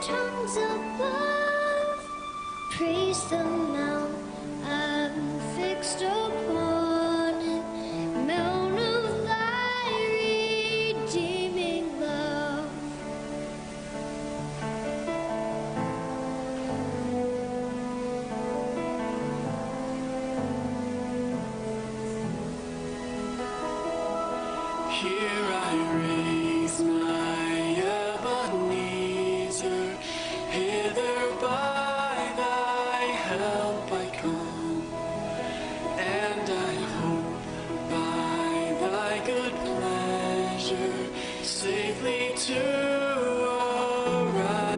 tongues above, praise the mount I'm fixed upon it, mount of thy redeeming love. Here I raise my Ebenezer, hither by thy help I come, and I hope by thy good pleasure safely to arrive.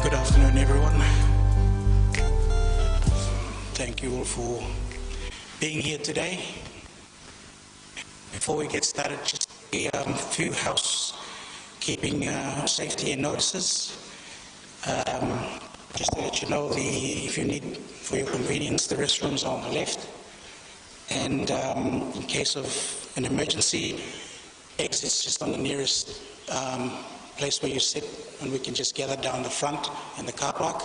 Good afternoon, everyone. Thank you all for being here today. Before we get started, just a few housekeeping safety and notices. Just to let you know, if you need, for your convenience, the restrooms are on the left. And in case of an emergency, exits just on the nearest place where you sit, and we can just gather down the front in the car park.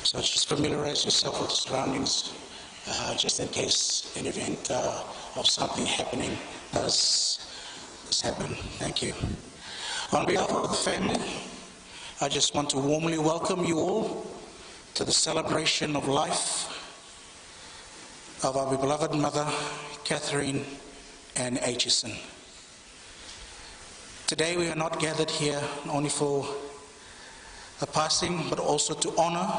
So just familiarize yourself with the surroundings, just in case an event of something happening does happen. Thank you. On behalf of the family, I just want to warmly welcome you all to the celebration of life of our beloved mother, Catherine Ann Aitchison. Today we are not gathered here only for her passing, but also to honor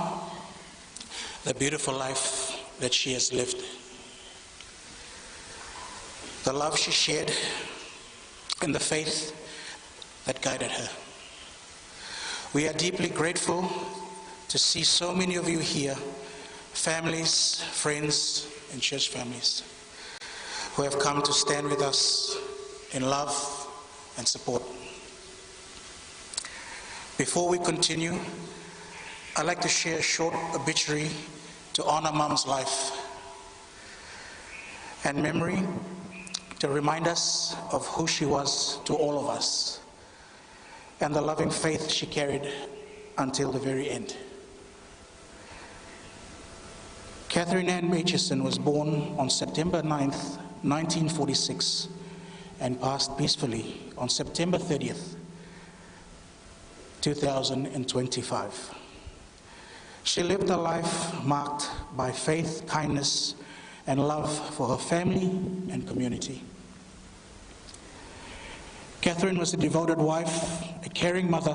the beautiful life that she has lived, the love she shared, and the faith that guided her. We are deeply grateful to see so many of you here, families, friends, and church families, who have come to stand with us in love and support. Before we continue, I'd like to share a short obituary to honor Mom's life and memory, to remind us of who she was to all of us and the loving faith she carried until the very end. Catherine Ann Aitchison was born on September 9th, 1946, and passed peacefully on September 30th, 2025. She lived a life marked by faith, kindness, and love for her family and community. Catherine was a devoted wife, a caring mother,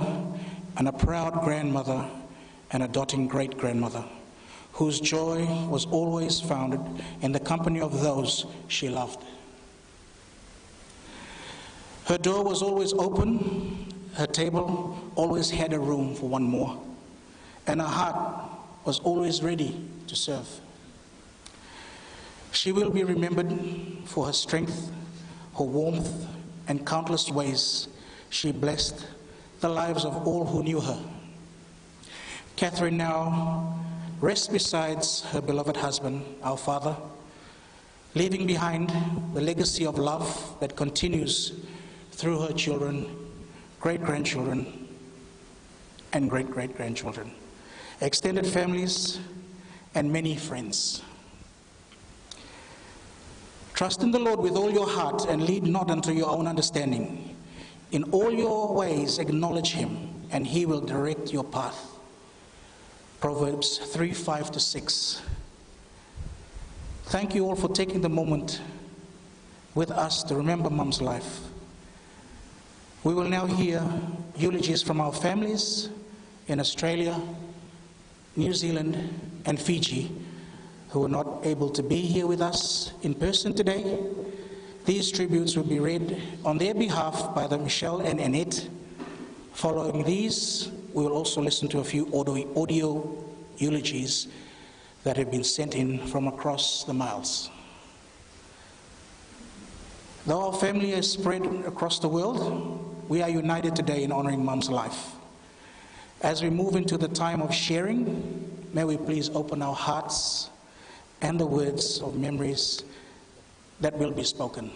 and a proud grandmother, and a doting great-grandmother, whose joy was always founded in the company of those she loved. Her door was always open, her table always had a room for one more, and her heart was always ready to serve. She will be remembered for her strength, her warmth, and countless ways she blessed the lives of all who knew her. Catherine now rests beside her beloved husband, our father, leaving behind the legacy of love that continues through her children, great-grandchildren, and great-great-grandchildren, extended families, and many friends. Trust in the Lord with all your heart and lead not unto your own understanding. In all your ways acknowledge him, and he will direct your path. Proverbs 3:5-6. Thank you all for taking the moment with us to remember Mom's life. We will now hear eulogies from our families in Australia, New Zealand, and Fiji, who are not able to be here with us in person today. These tributes will be read on their behalf by the Michelle and Annette. Following these, we will also listen to a few audio eulogies that have been sent in from across the miles. Though our family is spread across the world, we are united today in honoring Mom's life. As we move into the time of sharing, may we please open our hearts and the words of memories that will be spoken.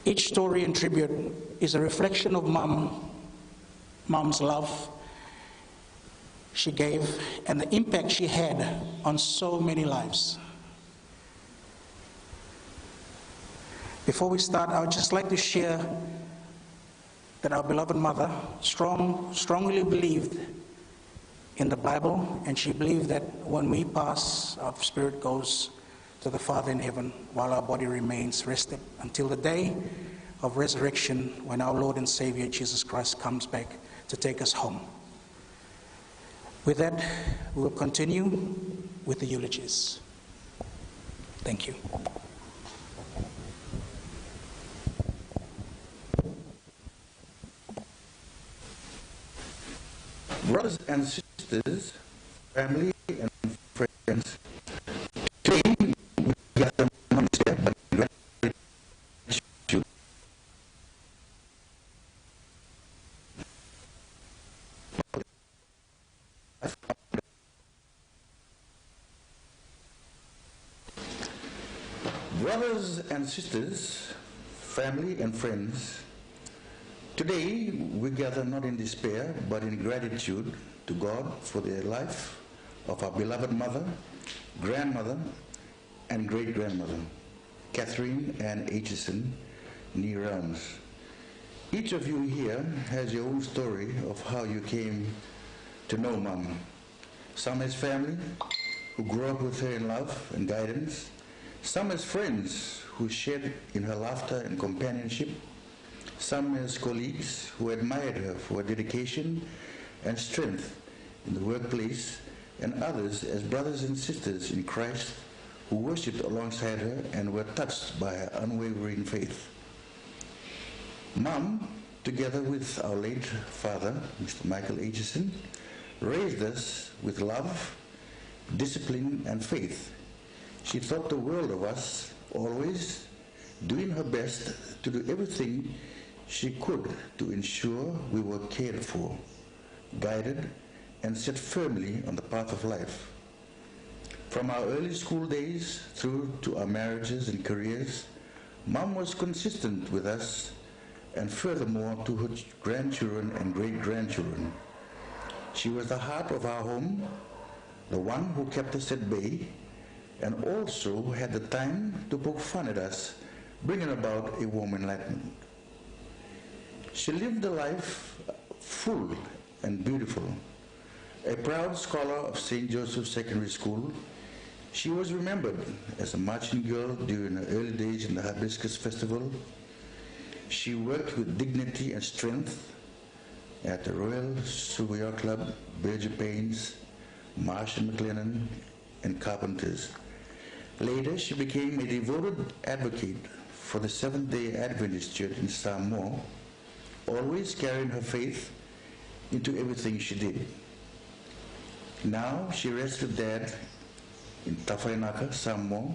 Each story and tribute is a reflection of Mom's love she gave and the impact she had on so many lives. Before we start, I would just like to share that our beloved mother strongly believed in the Bible, and she believed that when we pass, our spirit goes to the Father in heaven, while our body remains rested until the day of resurrection, when our Lord and Savior Jesus Christ comes back to take us home. With that, we will continue with the eulogies. Thank you. Brothers and sisters, family and friends, today we gather not here but in gratitude. Brothers and sisters, family and friends, today we gather not in despair but in gratitude to God for the life of our beloved mother, grandmother, and great-grandmother, Catherine Ann Aitchison, Nee Realms. Each of you here has your own story of how you came to know Mom. Some as family, who grew up with her in love and guidance. Some as friends, who shared in her laughter and companionship. some as colleagues who admired her for her dedication and strength in the workplace, and others as brothers and sisters in Christ who worshipped alongside her and were touched by her unwavering faith. Mom, together with our late father, Mr. Michael Aitchison, raised us with love, discipline, and faith. She thought the world of us, always doing her best to do everything she could to ensure we were cared for, guided, and set firmly on the path of life. From our early school days through to our marriages and careers, Mom was consistent with us and furthermore to her grandchildren and great-grandchildren. She was the heart of our home, the one who kept us at bay, and also had the time to poke fun at us, bringing about a warm enlightenment. She lived a life full and beautiful. A proud scholar of St. Joseph's Secondary School, she was remembered as a marching girl during her early days in the Hibiscus Festival. She worked with dignity and strength at the Royal Surveyor Club, Berger Paints, Marsh and McLennan, and Carpenters. Later, she became a devoted advocate for the Seventh-day Adventist Church in Samoa, always carrying her faith into everything she did. Now, she rests with Dad in Tawhainaka, Samoa.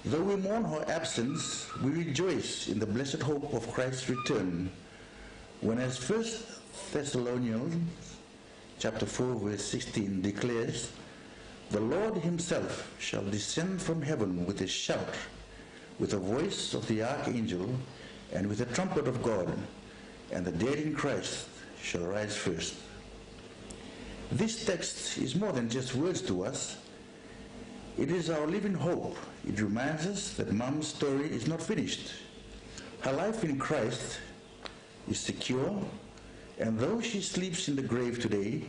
Though we mourn her absence, we rejoice in the blessed hope of Christ's return, when as 1 Thessalonians chapter 4 verse 16 declares, "The Lord himself shall descend from heaven with a shout, with the voice of the archangel, and with the trumpet of God, and the dead in Christ shall rise first." This text is more than just words to us. It is our living hope. It reminds us that Mom's story is not finished. Her life in Christ is secure, and though she sleeps in the grave today,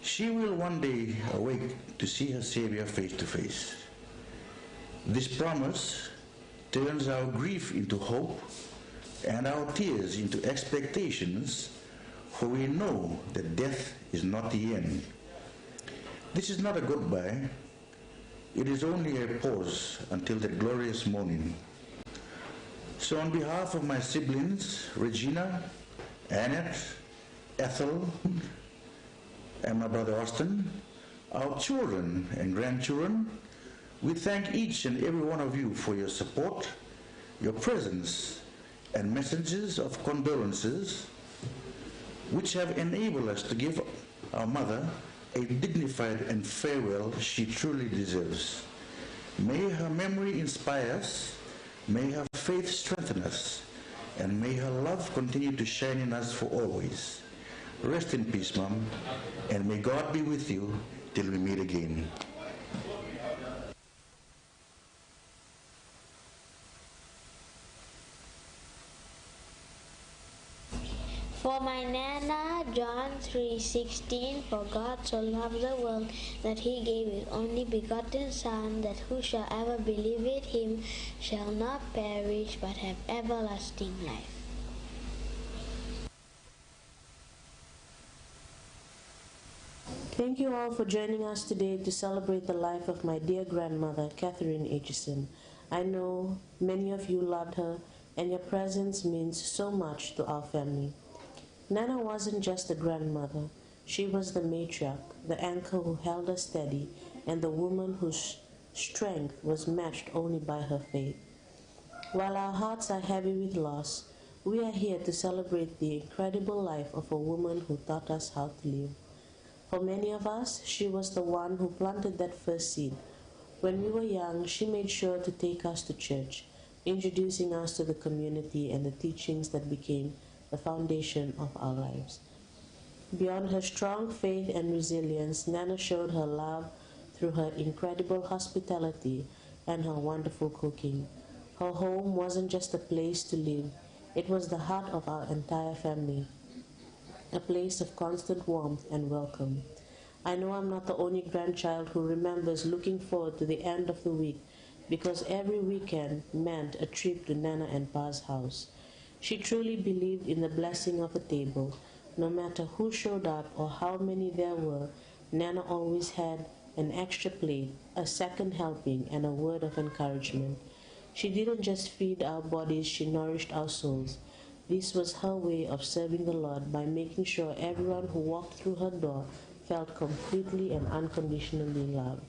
she will one day awake to see her Savior face to face. This promise turns our grief into hope and our tears into expectations, for we know that death is not the end. This is not a goodbye. It is only a pause until that glorious morning. So on behalf of my siblings, Regina, Annette, Ethel, and my brother Austin, our children and grandchildren, we thank each and every one of you for your support, your presence, and messages of condolences, which have enabled us to give our mother a dignified and farewell she truly deserves. May her memory inspire us, may her faith strengthen us, and may her love continue to shine in us for always. Rest in peace, Mom, and may God be with you till we meet again. For my Nana, John 3:16, for God so loved the world that he gave his only begotten Son, that whosoever believeth him shall not perish but have everlasting life. Thank you all for joining us today to celebrate the life of my dear grandmother, Catherine Aitchison. I know many of you loved her, and your presence means so much to our family. Nana wasn't just a grandmother. She was the matriarch, the anchor who held us steady, and the woman whose strength was matched only by her faith. While our hearts are heavy with loss, we are here to celebrate the incredible life of a woman who taught us how to live. For many of us, she was the one who planted that first seed. When we were young, she made sure to take us to church, introducing us to the community and the teachings that became the foundation of our lives. Beyond her strong faith and resilience, Nana showed her love through her incredible hospitality and her wonderful cooking. Her home wasn't just a place to live, it was the heart of our entire family, a place of constant warmth and welcome. I know I'm not the only grandchild who remembers looking forward to the end of the week, because every weekend meant a trip to Nana and Pa's house. She truly believed in the blessing of a table. No matter who showed up or how many there were, Nana always had an extra plate, a second helping, and a word of encouragement. She didn't just feed our bodies, she nourished our souls. This was her way of serving the Lord by making sure everyone who walked through her door felt completely and unconditionally loved.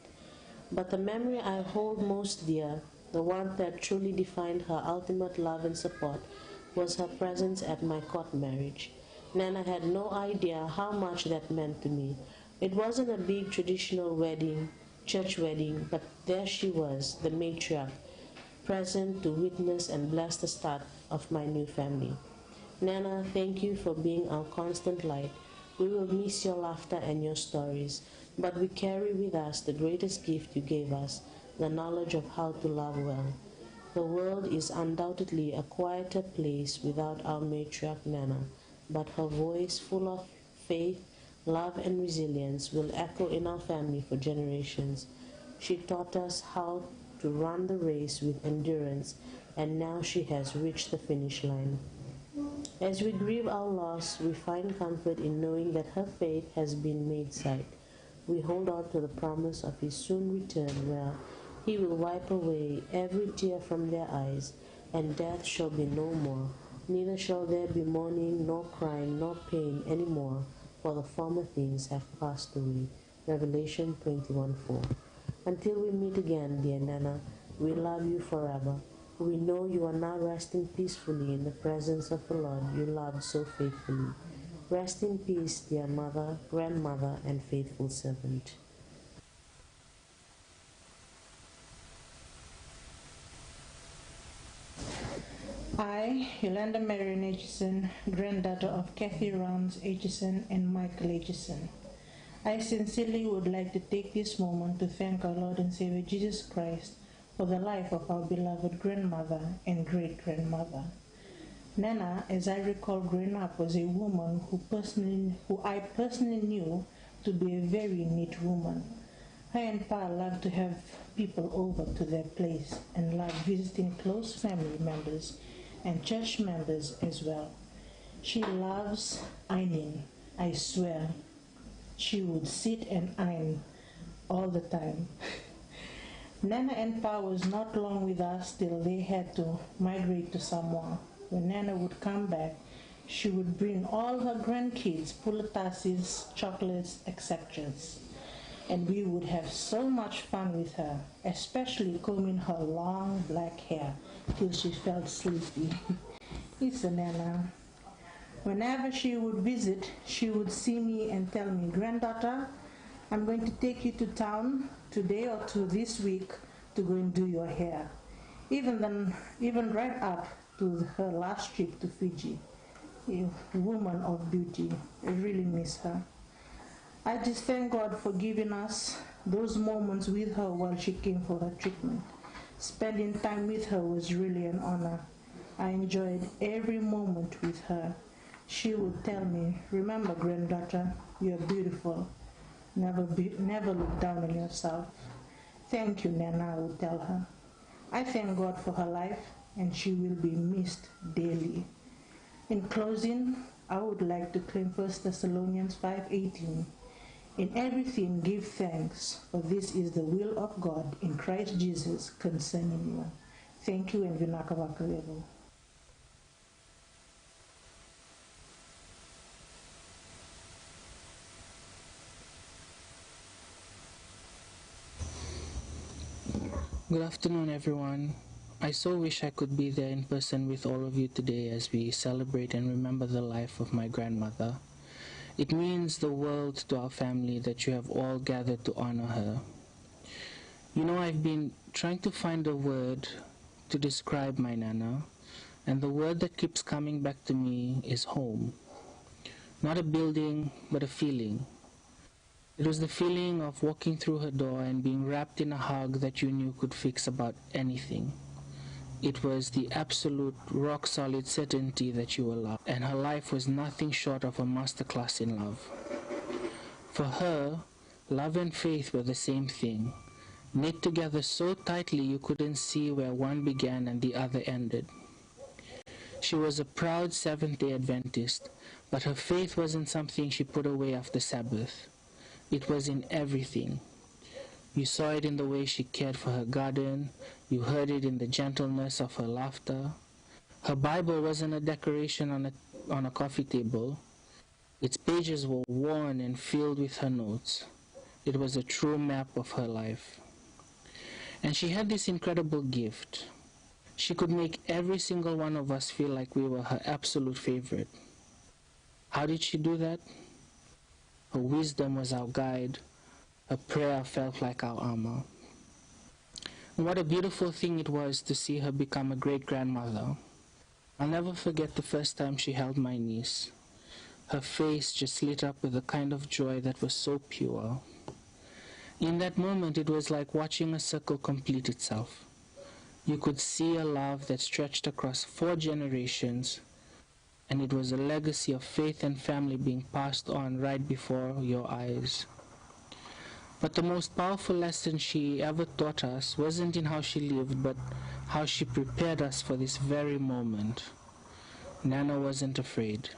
But the memory I hold most dear, the one that truly defined her ultimate love and support, was her presence at my court marriage. Nana had no idea how much that meant to me. It wasn't a big traditional wedding, church wedding, but there she was, the matriarch, present to witness and bless the start of my new family. Nana, thank you for being our constant light. We will miss your laughter and your stories, but we carry with us the greatest gift you gave us, the knowledge of how to love well. The world is undoubtedly a quieter place without our matriarch Nana, but her voice, full of faith, love, and resilience, will echo in our family for generations. She taught us how to run the race with endurance, and now she has reached the finish line. As we grieve our loss, we find comfort in knowing that her faith has been made sight. We hold on to the promise of his soon return, where he will wipe away every tear from their eyes, and death shall be no more. Neither shall there be mourning, nor crying, nor pain any more, for the former things have passed away. Revelation 21:4. Until we meet again, dear Nana, we love you forever. We know you are now resting peacefully in the presence of the Lord you loved so faithfully. Rest in peace, dear mother, grandmother, and faithful servant. I, Yolanda Marion Aitchison, granddaughter of Kathy Rounds Aitchison and Michael Aitchison, I sincerely would like to take this moment to thank our Lord and Savior Jesus Christ for the life of our beloved grandmother and great-grandmother. Nana, as I recall growing up, was a woman who I personally knew to be a very neat woman. Her and Pa loved to have people over to their place and loved visiting close family members and church members as well. She loves ironing, I swear. She would sit and iron all the time. Nana and Pa was not long with us till they had to migrate to Samoa. When Nana would come back, she would bring all her grandkids, pulatasis, chocolates, etc. And we would have so much fun with her, especially combing her long black hair till she felt sleepy. It's a Nana. Whenever she would visit, she would see me and tell me, "Granddaughter, I'm going to take you to town today or this week to go and do your hair." Even right up to her last trip to Fiji. A woman of beauty. I really miss her. I just thank God for giving us those moments with her while she came for her treatment. Spending time with her was really an honor. I enjoyed every moment with her. She would tell me, "Remember, granddaughter, you're beautiful. Never look down on yourself." Thank you, Nana, I would tell her. I thank God for her life, and she will be missed daily. In closing, I would like to claim 1 Thessalonians 5:18. "In everything give thanks, for this is the will of God in Christ Jesus concerning you." Thank you, and Vinaka Vakarelo. Good afternoon, everyone. I so wish I could be there in person with all of you today as we celebrate and remember the life of my grandmother. It means the world to our family that you have all gathered to honor her. You know, I've been trying to find a word to describe my Nana, and the word that keeps coming back to me is home. Not a building, but a feeling. It was the feeling of walking through her door and being wrapped in a hug that you knew could fix about anything. It was the absolute rock-solid certainty that you were loved, and her life was nothing short of a masterclass in love. For her, love and faith were the same thing, knit together so tightly you couldn't see where one began and the other ended. She was a proud Seventh-day Adventist, but her faith wasn't something she put away after Sabbath. It was in everything. You saw it in the way she cared for her garden. You heard it in the gentleness of her laughter. Her Bible wasn't a decoration on a coffee table. Its pages were worn and filled with her notes. It was a true map of her life. And she had this incredible gift. She could make every single one of us feel like we were her absolute favorite. How did she do that? Her wisdom was our guide. Her prayer felt like our armor. And what a beautiful thing it was to see her become a great-grandmother. I'll never forget the first time she held my niece. Her face just lit up with a kind of joy that was so pure. In that moment, it was like watching a circle complete itself. You could see a love that stretched across 4 generations, and it was a legacy of faith and family being passed on right before your eyes. But the most powerful lesson she ever taught us wasn't in how she lived, but how she prepared us for this very moment. Nana wasn't afraid.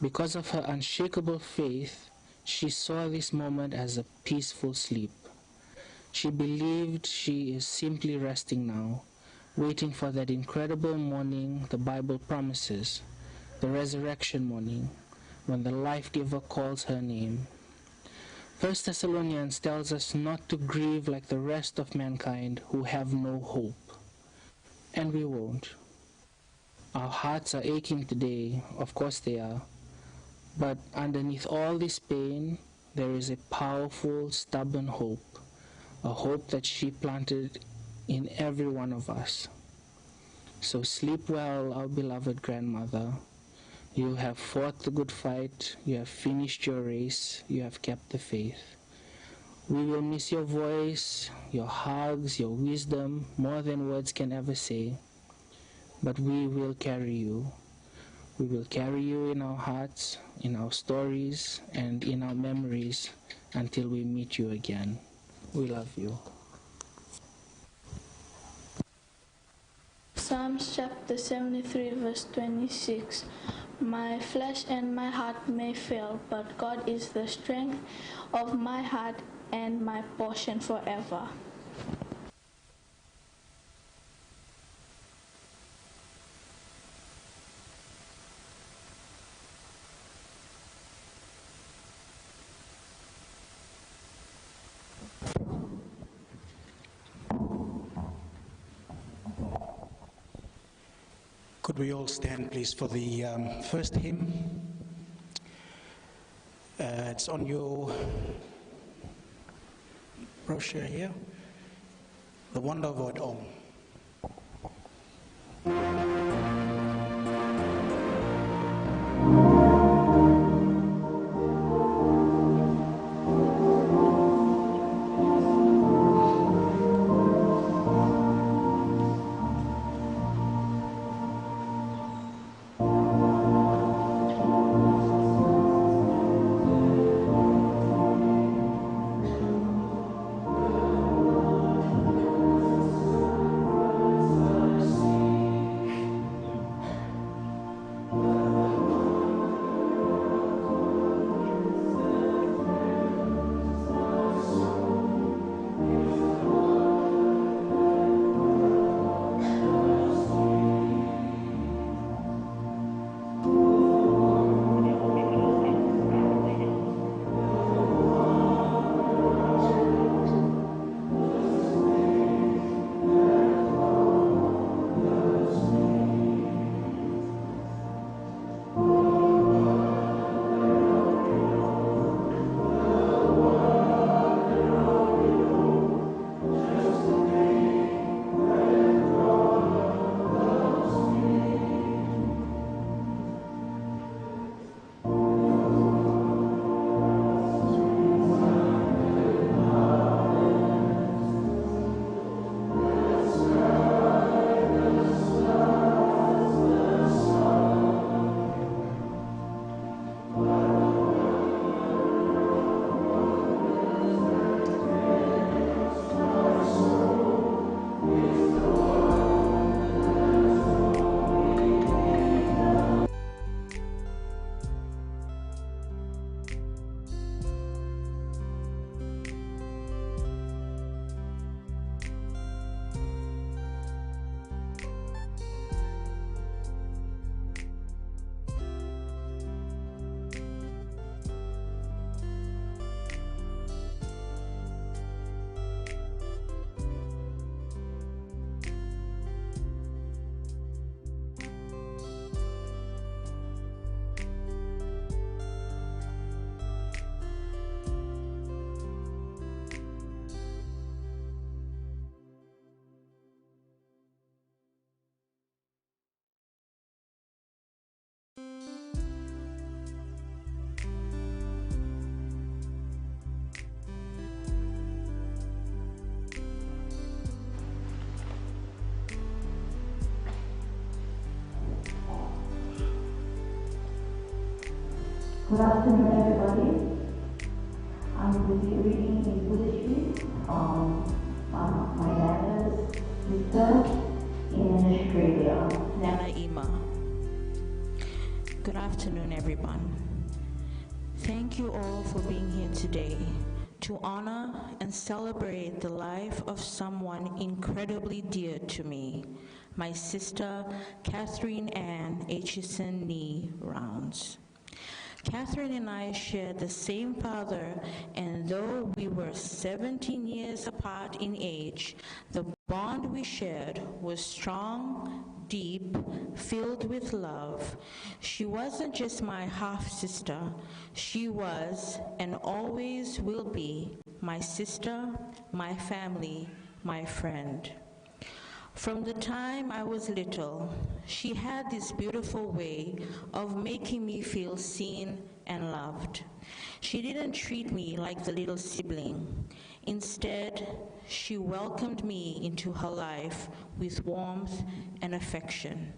Because of her unshakable faith, she saw this moment as a peaceful sleep. She believed she is simply resting now, waiting for that incredible morning the Bible promises, the resurrection morning, when the life-giver calls her name. 1 Thessalonians tells us not to grieve like the rest of mankind who have no hope. And we won't. Our hearts are aching today, of course they are. But underneath all this pain, there is a powerful, stubborn hope, a hope that she planted in every one of us. So sleep well, our beloved grandmother. You have fought the good fight, you have finished your race, you have kept the faith. We will miss your voice, your hugs, your wisdom, more than words can ever say. But we will carry you. We will carry you in our hearts, in our stories, and in our memories until we meet you again. We love you. Psalms chapter 73 verse 26. My flesh and my heart may fail, but God is the strength of my heart and my portion forever. Could we all stand, please, for the first hymn? It's on your brochure here. The Wonder of It All. Good afternoon, everybody. I'm busy reading in poetry from my daughter's sister in Australia. Nana Ima. Good afternoon, everyone. Thank you all for being here today to honor and celebrate the life of someone incredibly dear to me, my sister, Catherine Ann Aitchison Nee Rounds. Catherine and I shared the same father, and though we were 17 years apart in age, the bond we shared was strong, deep, filled with love. She wasn't just my half-sister. She was and always will be my sister, my family, my friend. From the time I was little, she had this beautiful way of making me feel seen and loved. She didn't treat me like the little sibling. Instead, she welcomed me into her life with warmth and affection.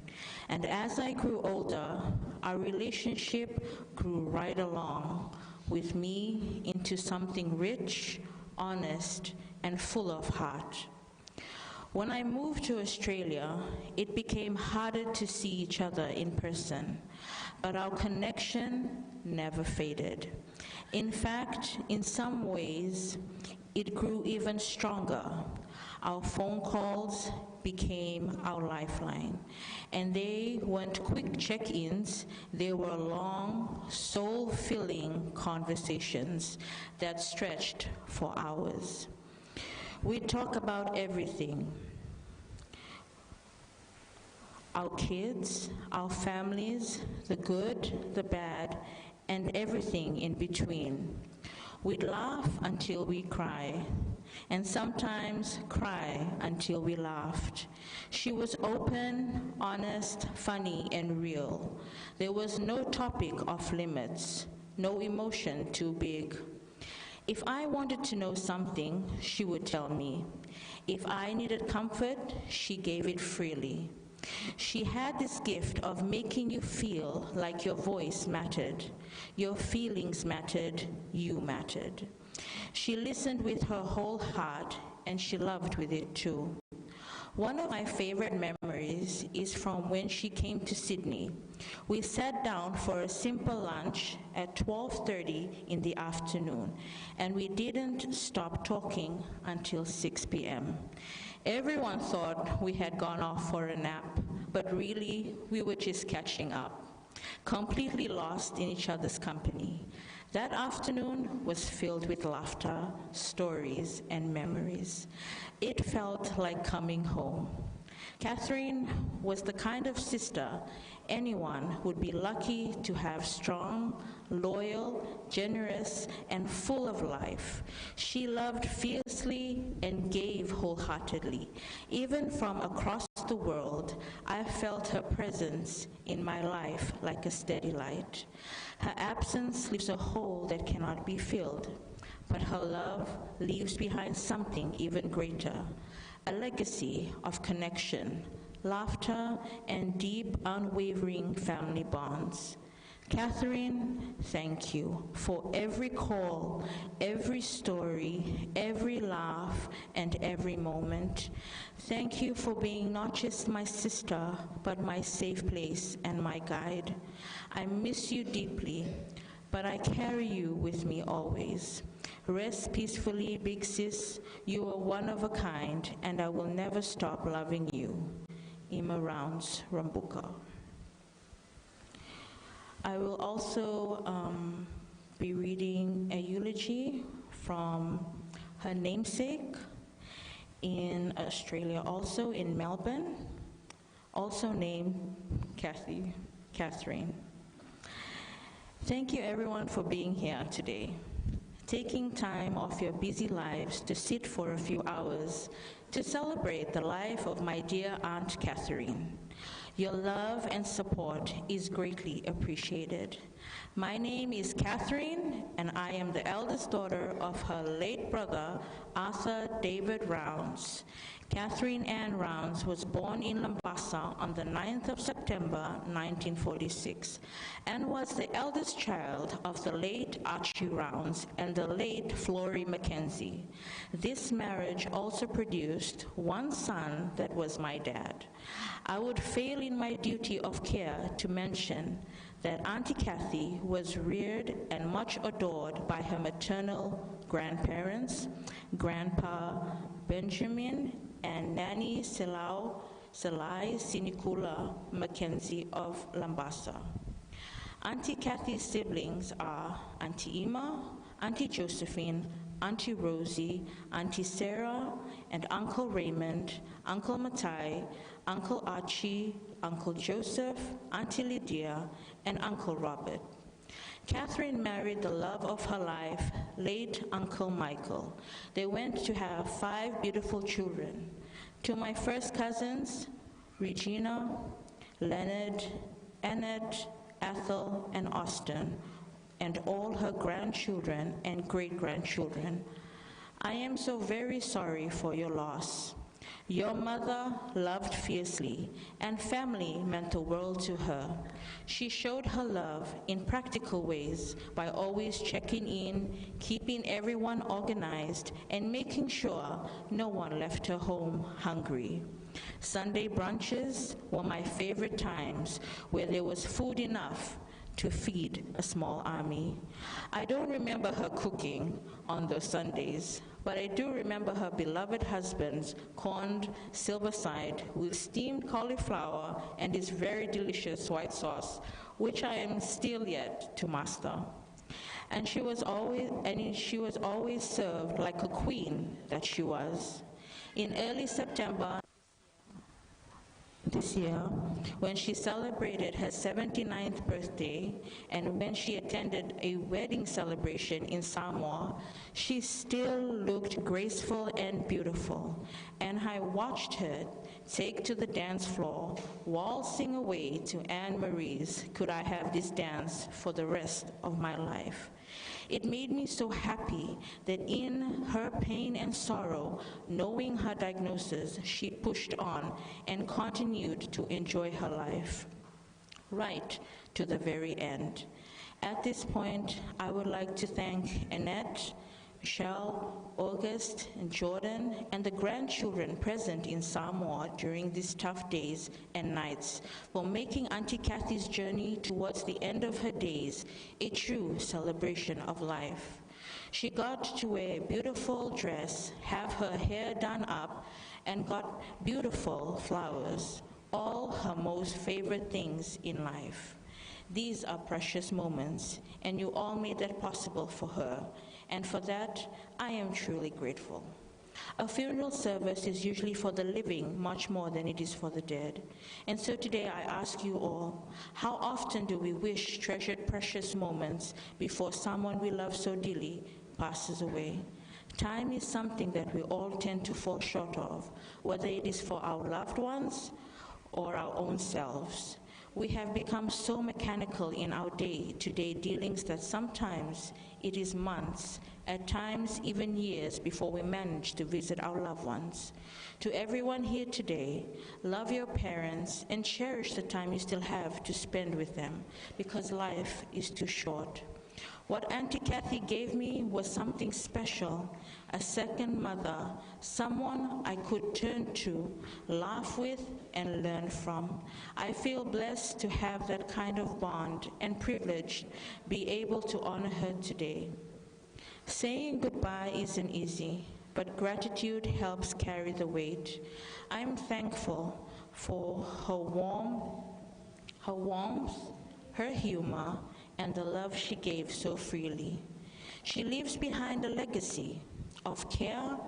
And as I grew older, our relationship grew right along with me into something rich, honest, and full of heart. When I moved to Australia, it became harder to see each other in person, but our connection never faded. In fact, in some ways, it grew even stronger. Our phone calls became our lifeline, and they weren't quick check-ins, they were long, soul-filling conversations that stretched for hours. We talk about everything. Our kids, our families, the good, the bad, and everything in between. We'd laugh until we cry, and sometimes cry until we laughed. She was open, honest, funny, and real. There was no topic off limits, no emotion too big. If I wanted to know something, she would tell me. If I needed comfort, she gave it freely. She had this gift of making you feel like your voice mattered, your feelings mattered, you mattered. She listened with her whole heart, and she loved with it too. One of my favorite memories is from when she came to Sydney. We sat down for a simple lunch at 12:30 in the afternoon, and we didn't stop talking until 6 p.m. Everyone thought we had gone off for a nap, but really we were just catching up, completely lost in each other's company. That afternoon was filled with laughter, stories, and memories. It felt like coming home. Catherine was the kind of sister anyone would be lucky to have, strong, loyal, generous, and full of life. She loved fiercely and gave wholeheartedly. Even from across the world, I felt her presence in my life like a steady light. Her absence leaves a hole that cannot be filled, but her love leaves behind something even greater, a legacy of connection, laughter, and deep, unwavering family bonds. Catherine, thank you for every call, every story, every laugh, and every moment. Thank you for being not just my sister, but my safe place and my guide. I miss you deeply, but I carry you with me always. Rest peacefully, big sis. You are one of a kind, and I will never stop loving you. Ima Rounds, Rambuka. I will also be reading a eulogy from her namesake in Australia, also in Melbourne, also named Catherine. Thank you everyone for being here today, taking time off your busy lives to sit for a few hours to celebrate the life of my dear Aunt Catherine. Your love and support is greatly appreciated. My name is Catherine, and I am the eldest daughter of her late brother, Arthur David Rounds. Catherine Ann Rounds was born in Lambasa on the 9th of September, 1946, and was the eldest child of the late Archie Rounds and the late Flory Mackenzie. This marriage also produced one son that was my dad. I would fail in my duty of care to mention that Auntie Kathy was reared and much adored by her maternal grandparents, Grandpa Benjamin and Nanny Selai Sinikula Mackenzie of Lambasa. Auntie Kathy's siblings are Auntie Ima, Auntie Josephine, Auntie Rosie, Auntie Sarah, and Uncle Raymond, Uncle Matai, Uncle Archie, Uncle Joseph, Auntie Lydia, and Uncle Robert. Catherine married the love of her life, late Uncle Michael. They went to have 5 beautiful children. To my first cousins, Regina, Leonard, Annette, Ethel, and Austin, and all her grandchildren and great-grandchildren, I am so very sorry for your loss. Your mother loved fiercely, and family meant the world to her. She showed her love in practical ways by always checking in, keeping everyone organized, and making sure no one left her home hungry. Sunday brunches were my favorite times, where there was food enough to feed a small army. I don't remember her cooking on those Sundays, but I do remember her beloved husband's corned silverside with steamed cauliflower and his very delicious white sauce, which I am still yet to master. And she was always served like a queen that she was. In early September this year, when she celebrated her 79th birthday and when she attended a wedding celebration in Samoa, she still looked graceful and beautiful, and I watched her take to the dance floor, waltzing away to Anne Marie's "Could I Have This Dance for the Rest of My Life." It made me so happy that in her pain and sorrow, knowing her diagnosis, she pushed on and continued to enjoy her life, right to the very end. At this point, I would like to thank Annette, Michelle, August, and Jordan, and the grandchildren present in Samoa during these tough days and nights for making Auntie Kathy's journey towards the end of her days a true celebration of life. She got to wear a beautiful dress, have her hair done up, and got beautiful flowers, all her most favorite things in life. These are precious moments, and you all made that possible for her. And for that, I am truly grateful. A funeral service is usually for the living much more than it is for the dead. And so today I ask you all, how often do we wish treasured precious moments before someone we love so dearly passes away? Time is something that we all tend to fall short of, whether it is for our loved ones or our own selves. We have become so mechanical in our day-to-day dealings that sometimes it is months, at times even years, before we manage to visit our loved ones. To everyone here today, love your parents and cherish the time you still have to spend with them, because life is too short. What Auntie Kathy gave me was something special, a second mother, someone I could turn to, laugh with, and learn from. I feel blessed to have that kind of bond and privileged be able to honor her today. Saying goodbye isn't easy, but gratitude helps carry the weight. I'm thankful for her warmth, her humor, and the love she gave so freely. She leaves behind a legacy of care,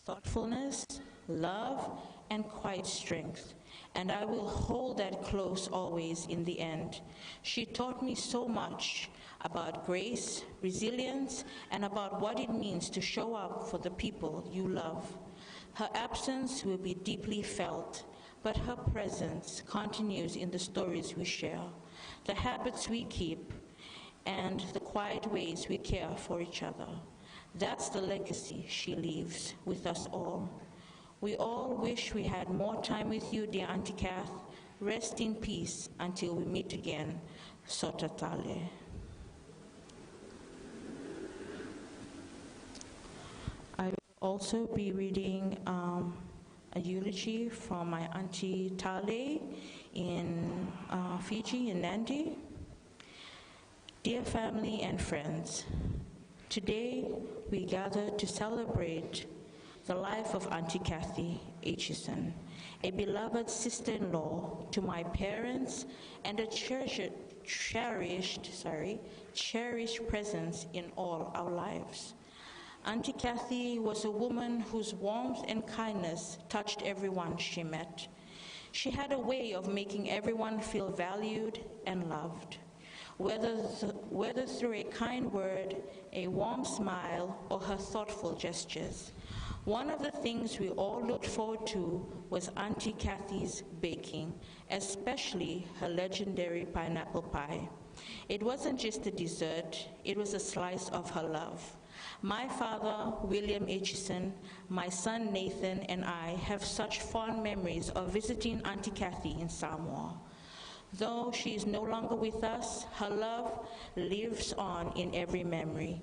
thoughtfulness, love, and quiet strength, and I will hold that close always in the end. She taught me so much about grace, resilience, and about what it means to show up for the people you love. Her absence will be deeply felt, but her presence continues in the stories we share, the habits we keep, and the quiet ways we care for each other. That's the legacy she leaves with us all. We all wish we had more time with you, dear Auntie Kath. Rest in peace until we meet again. Sotatale. I will also be reading a eulogy from my Auntie Tale in Fiji, in Nandi. Dear family and friends, today we gather to celebrate the life of Auntie Kathy Aitchison, a beloved sister-in-law to my parents and a cherished presence in all our lives. Auntie Kathy was a woman whose warmth and kindness touched everyone she met. She had a way of making everyone feel valued and loved, whether through a kind word, a warm smile, or her thoughtful gestures. One of the things we all looked forward to was Auntie Kathy's baking, especially her legendary pineapple pie. It wasn't just a dessert, it was a slice of her love. My father, William Aitchison, my son Nathan, and I have such fond memories of visiting Auntie Kathy in Samoa. Though she is no longer with us, her love lives on in every memory.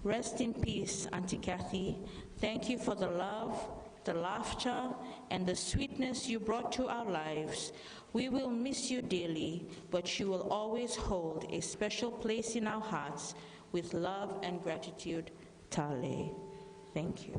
Rest in peace, Auntie Kathy. Thank you for the love, the laughter, and the sweetness you brought to our lives. We will miss you dearly, but you will always hold a special place in our hearts. With love and gratitude, Tale. Thank you.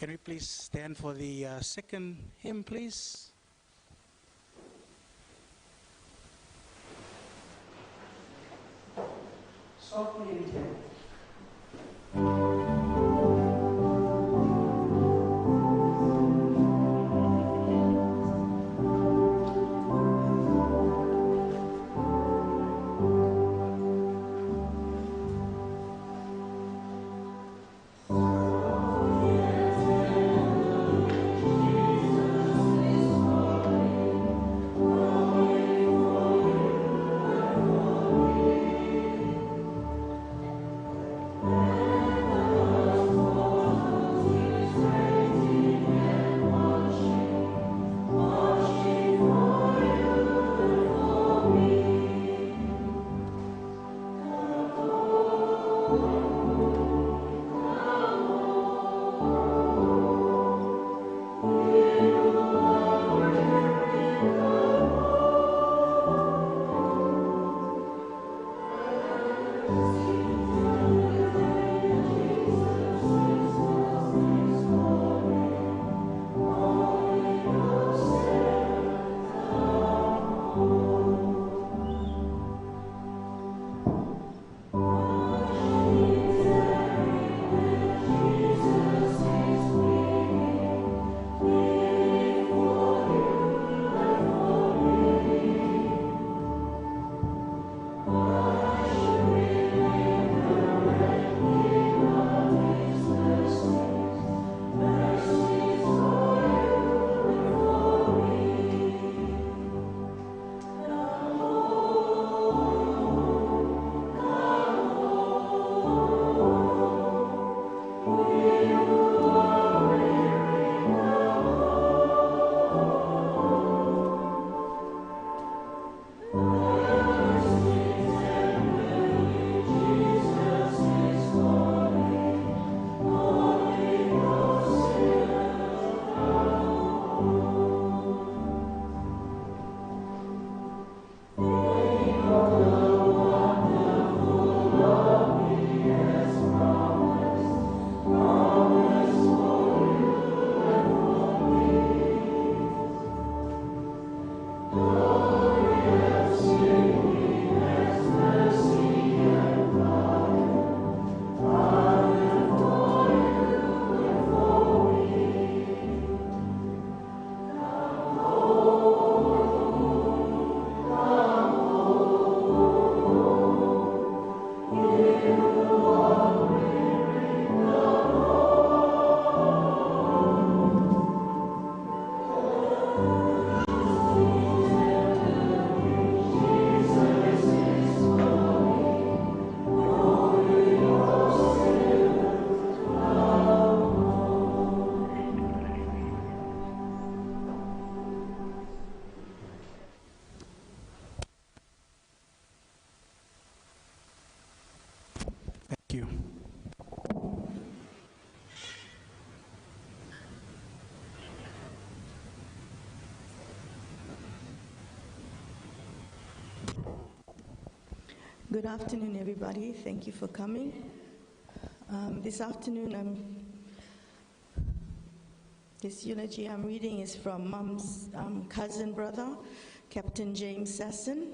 Can we please stand for the second hymn, please? Softly return. Oh. Good afternoon, everybody. Thank you for coming. This afternoon, this eulogy I'm reading is from Mom's cousin brother, Captain James Sasson.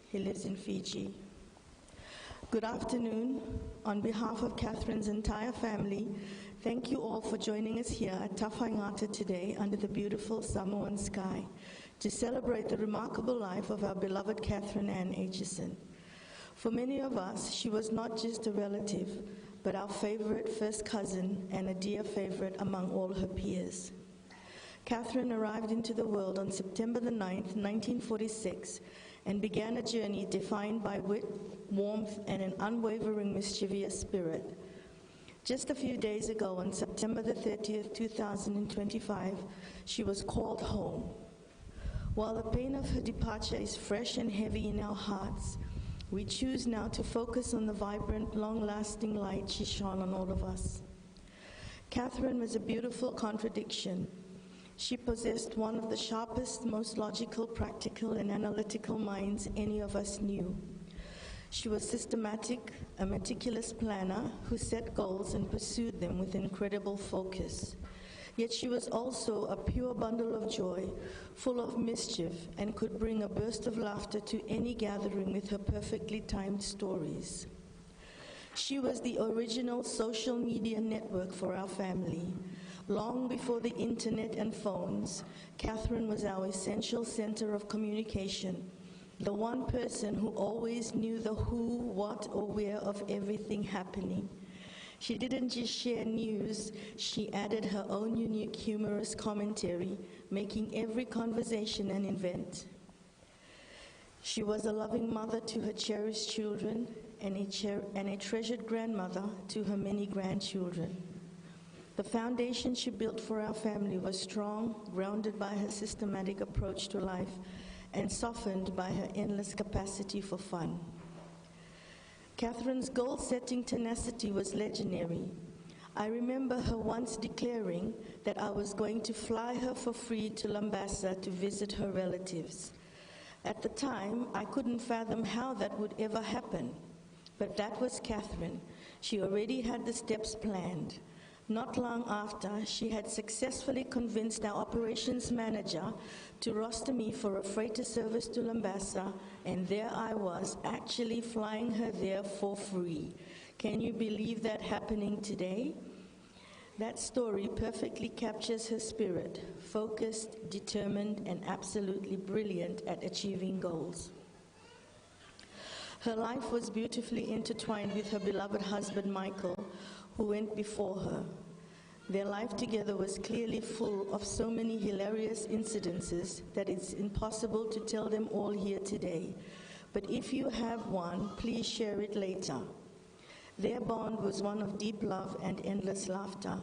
He lives in Fiji. Good afternoon. On behalf of Catherine's entire family, thank you all for joining us here at Tawhaingata today under the beautiful Samoan sky to celebrate the remarkable life of our beloved Catherine Ann Aitchison. For many of us, she was not just a relative, but our favorite first cousin and a dear favorite among all her peers. Catherine arrived into the world on September the 9th, 1946, and began a journey defined by wit, warmth, and an unwavering mischievous spirit. Just a few days ago, on September the 30th, 2025, she was called home. While the pain of her departure is fresh and heavy in our hearts, we choose now to focus on the vibrant, long-lasting light she shone on all of us. Catherine was a beautiful contradiction. She possessed one of the sharpest, most logical, practical, and analytical minds any of us knew. She was systematic, a meticulous planner who set goals and pursued them with incredible focus. Yet she was also a pure bundle of joy, full of mischief, and could bring a burst of laughter to any gathering with her perfectly timed stories. She was the original social media network for our family. Long before the internet and phones, Catherine was our essential center of communication, the one person who always knew the who, what, or where of everything happening. She didn't just share news, she added her own unique humorous commentary, making every conversation an event. She was a loving mother to her cherished children and a treasured grandmother to her many grandchildren. The foundation she built for our family was strong, grounded by her systematic approach to life, and softened by her endless capacity for fun. Catherine's goal-setting tenacity was legendary. I remember her once declaring that I was going to fly her for free to Lambasa to visit her relatives. At the time, I couldn't fathom how that would ever happen. But that was Catherine. She already had the steps planned. Not long after, she had successfully convinced our operations manager to roster me for a freighter service to Lambasa, and there I was, actually flying her there for free. Can you believe that happening today? That story perfectly captures her spirit, focused, determined, and absolutely brilliant at achieving goals. Her life was beautifully intertwined with her beloved husband, Michael, who went before her. Their life together was clearly full of so many hilarious incidences that it's impossible to tell them all here today. But if you have one, please share it later. Their bond was one of deep love and endless laughter.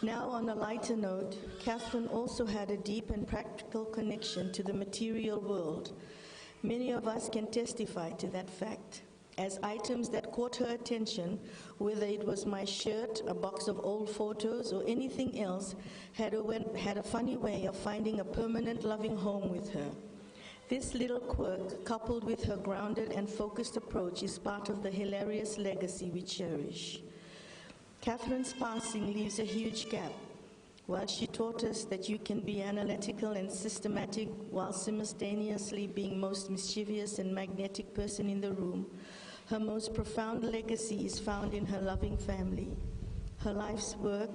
Now, on a lighter note, Catherine also had a deep and practical connection to the material world. Many of us can testify to that fact, as items that caught her attention, whether it was my shirt, a box of old photos, or anything else, had a funny way of finding a permanent loving home with her. This little quirk, coupled with her grounded and focused approach, is part of the hilarious legacy we cherish. Catherine's passing leaves a huge gap. While she taught us that you can be analytical and systematic while simultaneously being most mischievous and magnetic person in the room, her most profound legacy is found in her loving family. Her life's work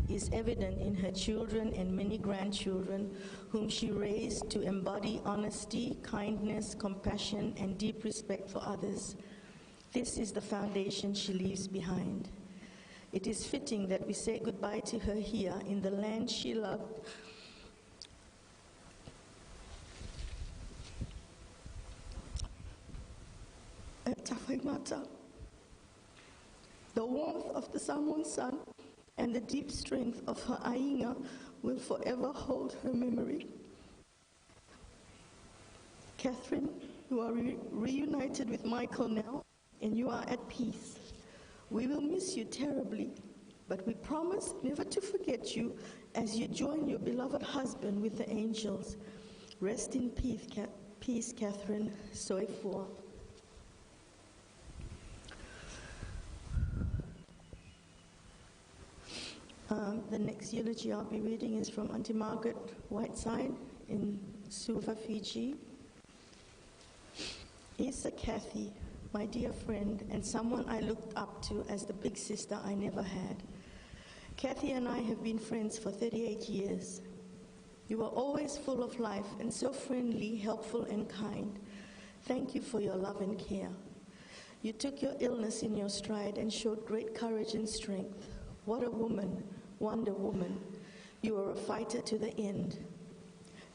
is evident in her children and many grandchildren whom she raised to embody honesty, kindness, compassion, and deep respect for others. This is the foundation she leaves behind. It is fitting that we say goodbye to her here in the land she loved. At Tawhaingata. The warmth of the Samoan sun and the deep strength of her ainga will forever hold her memory. Catherine, you are reunited with Michael now, and you are at peace. We will miss you terribly, but we promise never to forget you as you join your beloved husband with the angels. Rest in peace, Catherine. Soy for. The next eulogy I'll be reading is from Auntie Margaret Whiteside in Suva, Fiji. Isa Kathy, my dear friend, and someone I looked up to as the big sister I never had. Kathy and I have been friends for 38 years. You are always full of life and so friendly, helpful, and kind. Thank you for your love and care. You took your illness in your stride and showed great courage and strength. What a woman, Wonder Woman. You are a fighter to the end.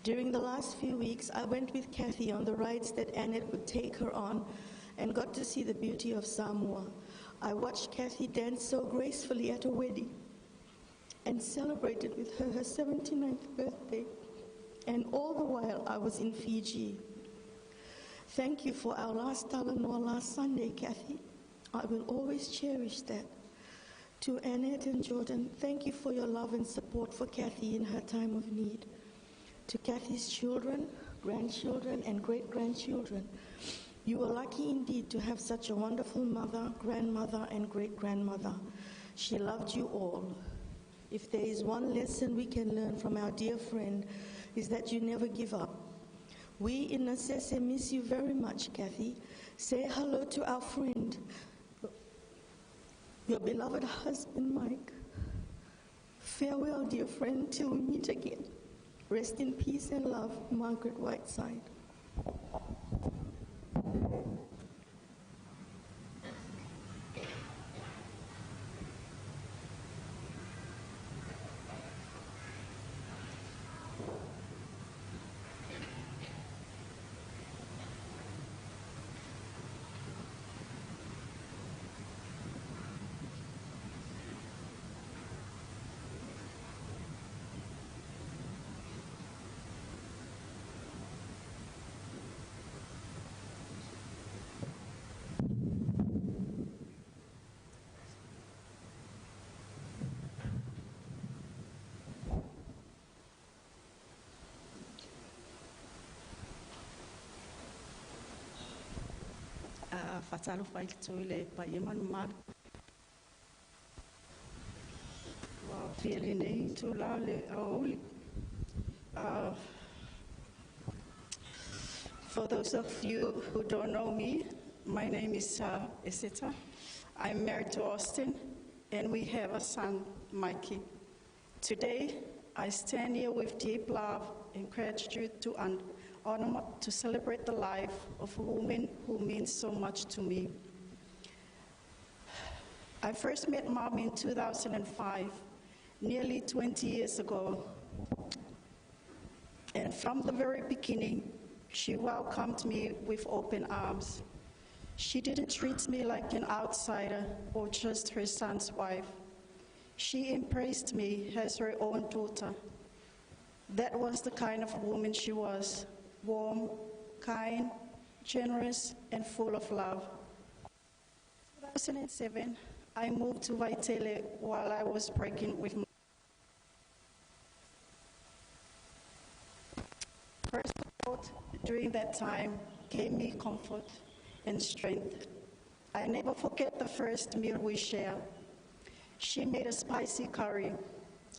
During the last few weeks, I went with Kathy on the rides that Annette would take her on and got to see the beauty of Samoa. I watched Kathy dance so gracefully at a wedding and celebrated with her 79th birthday. And all the while, I was in Fiji. Thank you for our last Talanoa last Sunday, Kathy. I will always cherish that. To Annette and Jordan, thank you for your love and support for Kathy in her time of need. To Kathy's children, grandchildren, and great-grandchildren, you are lucky indeed to have such a wonderful mother, grandmother, and great-grandmother. She loved you all. If there is one lesson we can learn from our dear friend, is that you never give up. We in Nasese miss you very much, Kathy. Say hello to our friend, your beloved husband, Mike. Farewell, dear friend, till we meet again. Rest in peace and love, Margaret Whiteside. Fatalo fai toile pa yeman mar. Wa pili nei tu la le auli. For those of you who don't know me, my name is Eseta. I'm married to Austin, and we have a son, Mikey. Today, I stand here with deep love and gratitude to honor to celebrate the life of a woman who means so much to me. I first met Mom in 2005, nearly 20 years ago. And from the very beginning, she welcomed me with open arms. She didn't treat me like an outsider or just her son's wife. She embraced me as her own daughter. That was the kind of woman she was. Warm, kind, generous, and full of love. In 2007, I moved to Vaitele while I was pregnant with my her support during that time gave me comfort and strength. I never forget the first meal we shared. She made a spicy curry.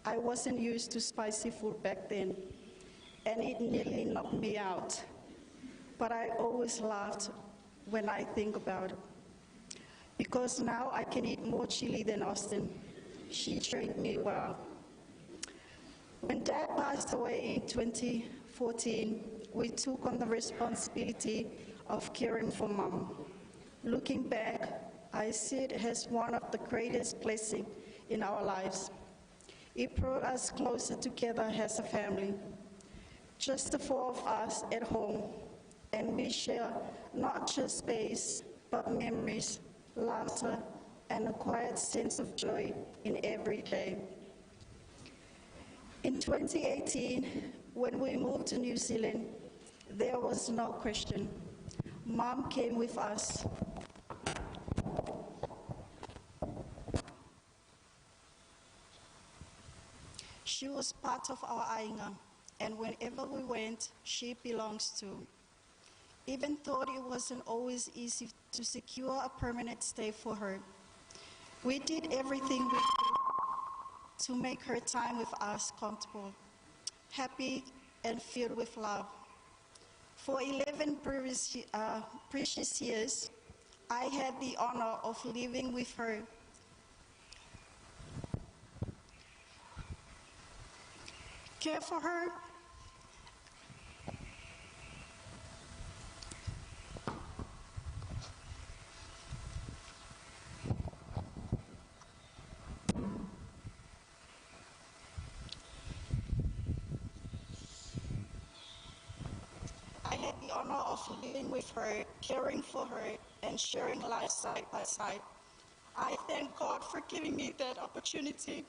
I wasn't used to spicy food back then, and it nearly knocked me out. But I always laughed when I think about it, because now I can eat more chili than Austin. She treated me well. When Dad passed away in 2014, we took on the responsibility of caring for Mom. Looking back, I see it as one of the greatest blessings in our lives. It brought us closer together as a family. Just the four of us at home, and we share not just space, but memories, laughter, and a quiet sense of joy in every day. In 2018, when we moved to New Zealand, there was no question. Mom came with us. She was part of our ainga, and whenever we went, she belongs to. Even though it wasn't always easy to secure a permanent stay for her, we did everything we could to make her time with us comfortable, happy, and filled with love. For 11 precious years, I had the honor of living with her, care for her, living with her, caring for her, and sharing life side by side. I thank God for giving me that opportunity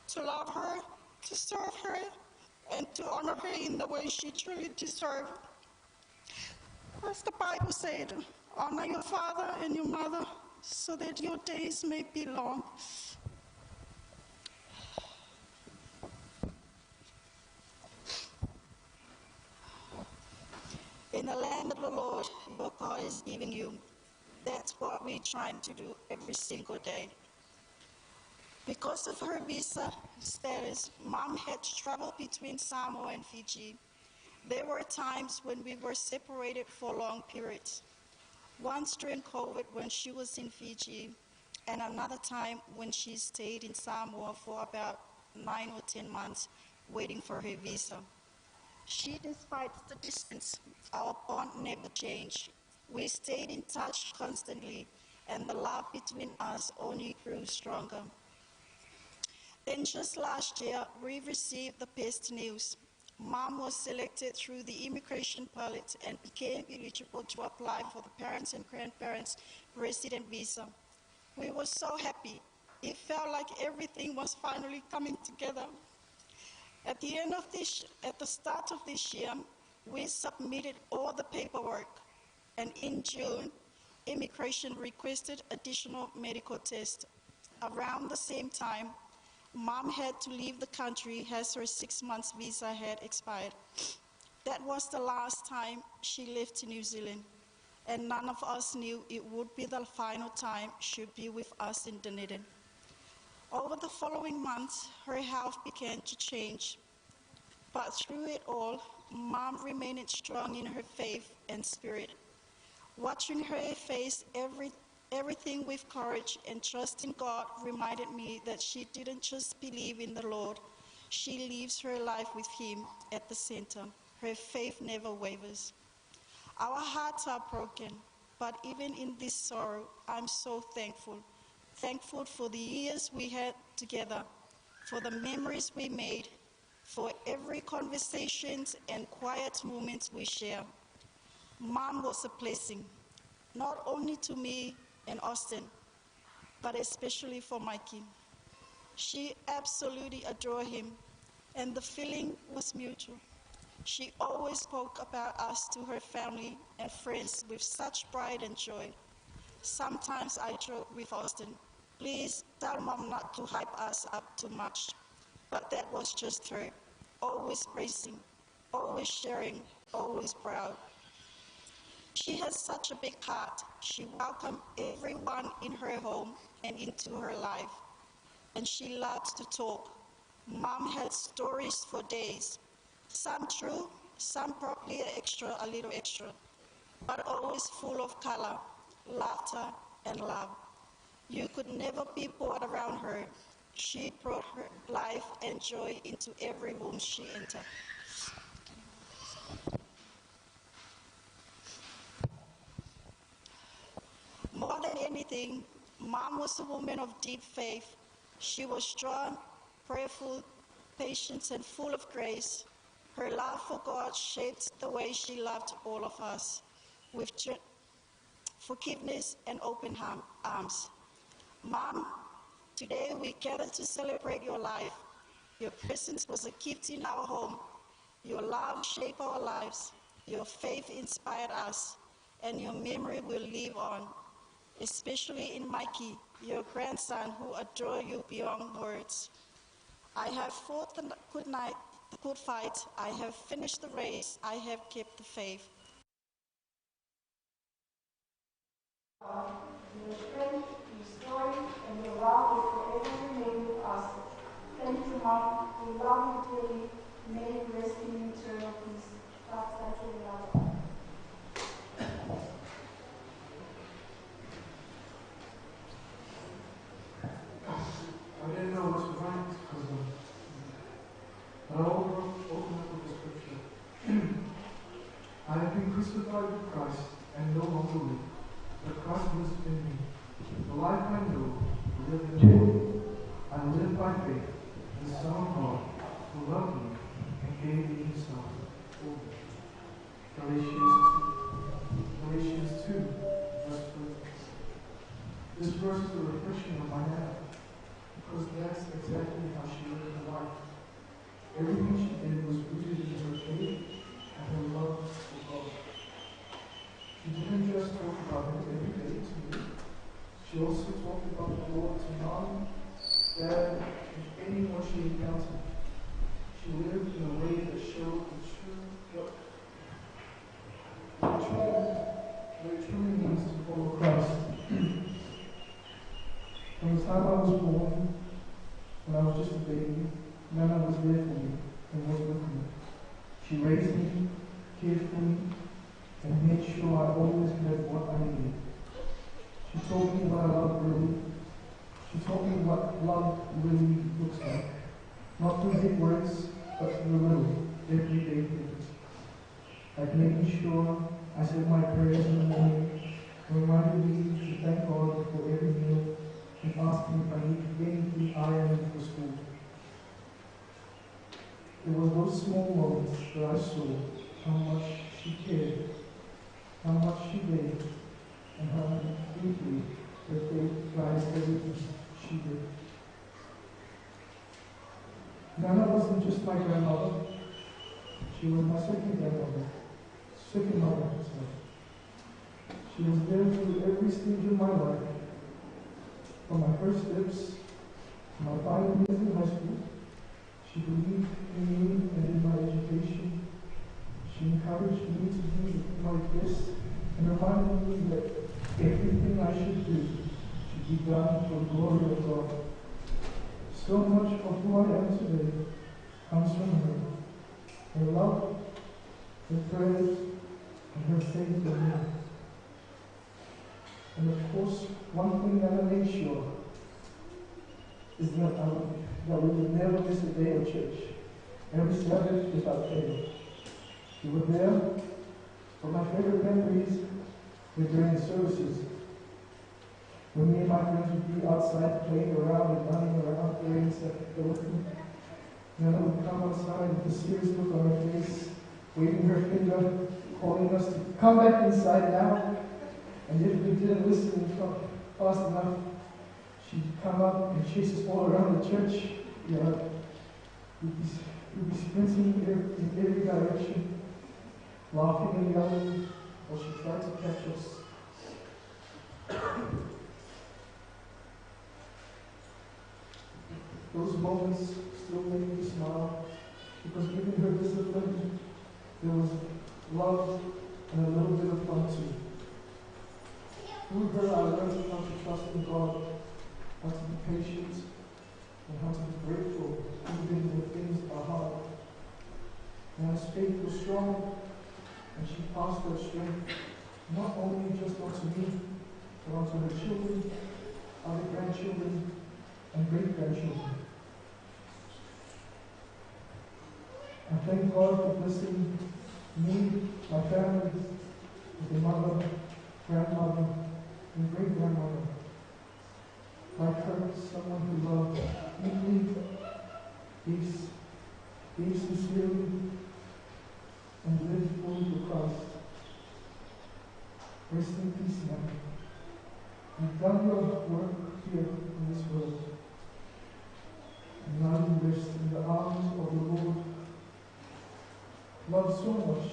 to love her, to serve her, and to honor her in the way she truly deserved. As the Bible said, honor your father and your mother so that your days may be long. In the land of the Lord, your God is giving you. That's what we're trying to do every single day. Because of her visa status, Mom had to travel between Samoa and Fiji. There were times when we were separated for long periods. Once during COVID when she was in Fiji, and another time when she stayed in Samoa for about 9 or 10 months waiting for her visa. Despite the distance, our bond never changed. We stayed in touch constantly, and the love between us only grew stronger. Then just last year, we received the best news. Mom was selected through the immigration pilot and became eligible to apply for the parents and grandparents resident visa. We were so happy. It felt like everything was finally coming together. At the start of this year, we submitted all the paperwork, and in June, immigration requested additional medical tests. Around the same time, Mom had to leave the country as her 6 months visa had expired. That was the last time she left New Zealand, and none of us knew it would be the final time she'd be with us in Dunedin. Over the following months, her health began to change. But through it all, Mom remained strong in her faith and spirit. Watching her face everything with courage and trust in God reminded me that she didn't just believe in the Lord, she lives her life with Him at the center. Her faith never wavers. Our hearts are broken, but even in this sorrow, I'm so thankful. Thankful for the years we had together, for the memories we made, for every conversations and quiet moments we share. Mom was a blessing, not only to me and Austin, but especially for Mikey. She absolutely adored him, and the feeling was mutual. She always spoke about us to her family and friends with such pride and joy. Sometimes I joke with Austin, please tell Mom not to hype us up too much. But that was just her, always praising, always sharing, always proud. She has such a big heart. She welcomed everyone in her home and into her life. And she loves to talk. Mom had stories for days. Some true, some probably a little extra, but always full of color, laughter, and love. You could never be bored around her. She brought her life and joy into every room she entered. More than anything, Mom was a woman of deep faith. She was strong, prayerful, patient, and full of grace. Her love for God shaped the way she loved all of us, with forgiveness and open arms. Mom, today we gather to celebrate your life. Your presence was a gift in our home. Your love shaped our lives. Your faith inspired us, and your memory will live on, especially in Mikey, your grandson who adore you beyond words. I have fought the good the good fight. I have finished the race. I have kept the faith. Your strength, your story, and your love will forever remain with us. Thank you, Mom. We love you dearly. May you rest in eternal peace. God's love. I didn't know what to write because but I opened up with the scripture. I have been crucified with Christ and no longer live, but Christ lives in me. The life I know, I live in me. I live by faith in the Son of God who loved me and gave me himself for me. Galatians 2, verse 3. This verse is a reflection of my Nana, because that's exactly how she lived her life. Everything she did was rooted in her faith and her love for God. She didn't just talk about him every day to me. She also talked about the Lord to Mom, Dad, and anyone she encountered. She lived in a way that showed what it truly means to follow Christ. From the time I was born, when I was just a baby, Nana was there for me and was with me. She raised me, cared for me, and made sure I always had what I needed. She told me what I loved really. She told me what love really looks like. Not through big words, but through little, everyday things. Like making sure I said my prayers in the morning, reminded me to thank God for every meal, and asked me if I needed anything iron for school. It was those small moments that I saw how much she cared, how much she gave, and how deeply her faith guides everything she did. Nana wasn't just my grandmother, she was my second grandmother, second mother. She was there through every stage of my life, from my first steps to my final years in high school. She believed in me and in my education. She encouraged me to do my best and reminded me that everything I should do should be done for the glory of God. So much of who I am today comes from her. Her love, her prayers, and her faith in me. And of course, one thing that I made sure is that we would never miss a day of church. Every Sabbath without fail. We were there, but my favorite memories were during the services. When me and my friends would be outside playing around and running around during the Nana would come outside with a serious look on her face, waving her finger, calling us to come back inside now. And if we didn't listen fast enough, she'd come up and chase us all around the church. We'd be sprinting in every direction, laughing and yelling, while she tried to catch us. Those moments still make me smile, because even her discipline, there was love and a little bit of fun too. Through her, I learned how to trust in God, how to be patient, and how to be grateful even when things are hard. Nana's faith was strong, and she passed her strength not only just onto me, but onto her children, other grandchildren, and great-grandchildren. I thank God for blessing me, my family, with a mother, grandmother, and great-grandmother. Like her, someone who loved deeply, gave sincerely, and lived fully for Christ. Rest in peace, Nana. You've done your work here in this world. And now you rest in the arms of the Lord. Loved so much,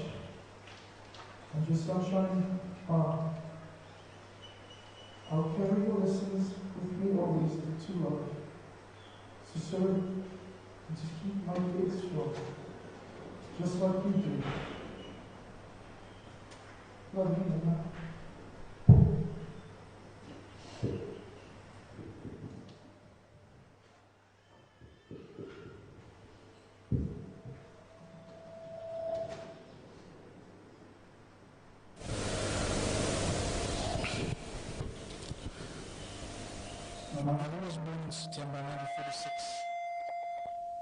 and your sunshine are. I'll carry your lessons with me always to love, to serve, and to keep my faith strong. just like you do. Love you, Mama. My mother was born in September 1946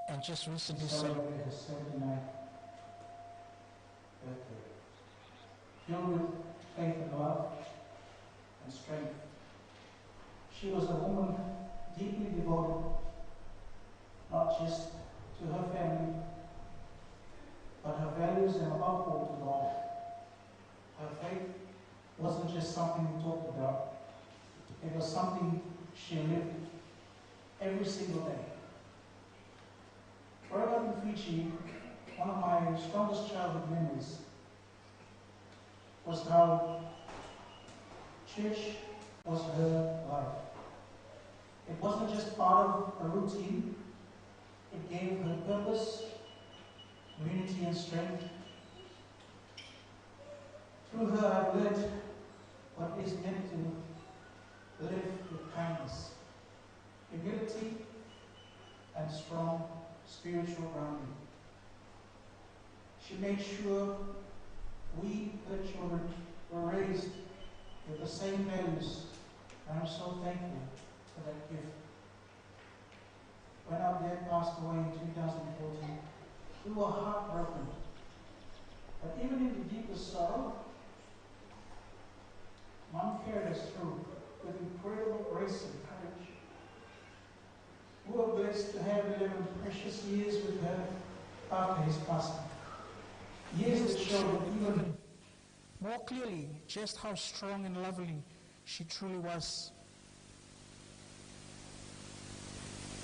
and just recently celebrated her 79th birthday. Filled with faith and love and strength, she was a woman deeply devoted, not just to her family, but her values and above all to God. Her faith wasn't just something we talked about, it was something she lived every single day. Growing up in Fiji, one of my strongest childhood memories was how church was her life. It wasn't just part of a routine, it gave her purpose, unity and strength. Through her I've learned what it is meant to live with kindness, humility, and strong spiritual grounding. She made sure we, her children, were raised with the same values, and I'm so thankful for that gift. When our dad passed away in 2014, we were heartbroken. But even in the deepest sorrow, Mom carried us through with incredible grace and courage. We were blessed to have 11 precious years with her after his passing. Years that showed even more clearly just how strong and lovely she truly was.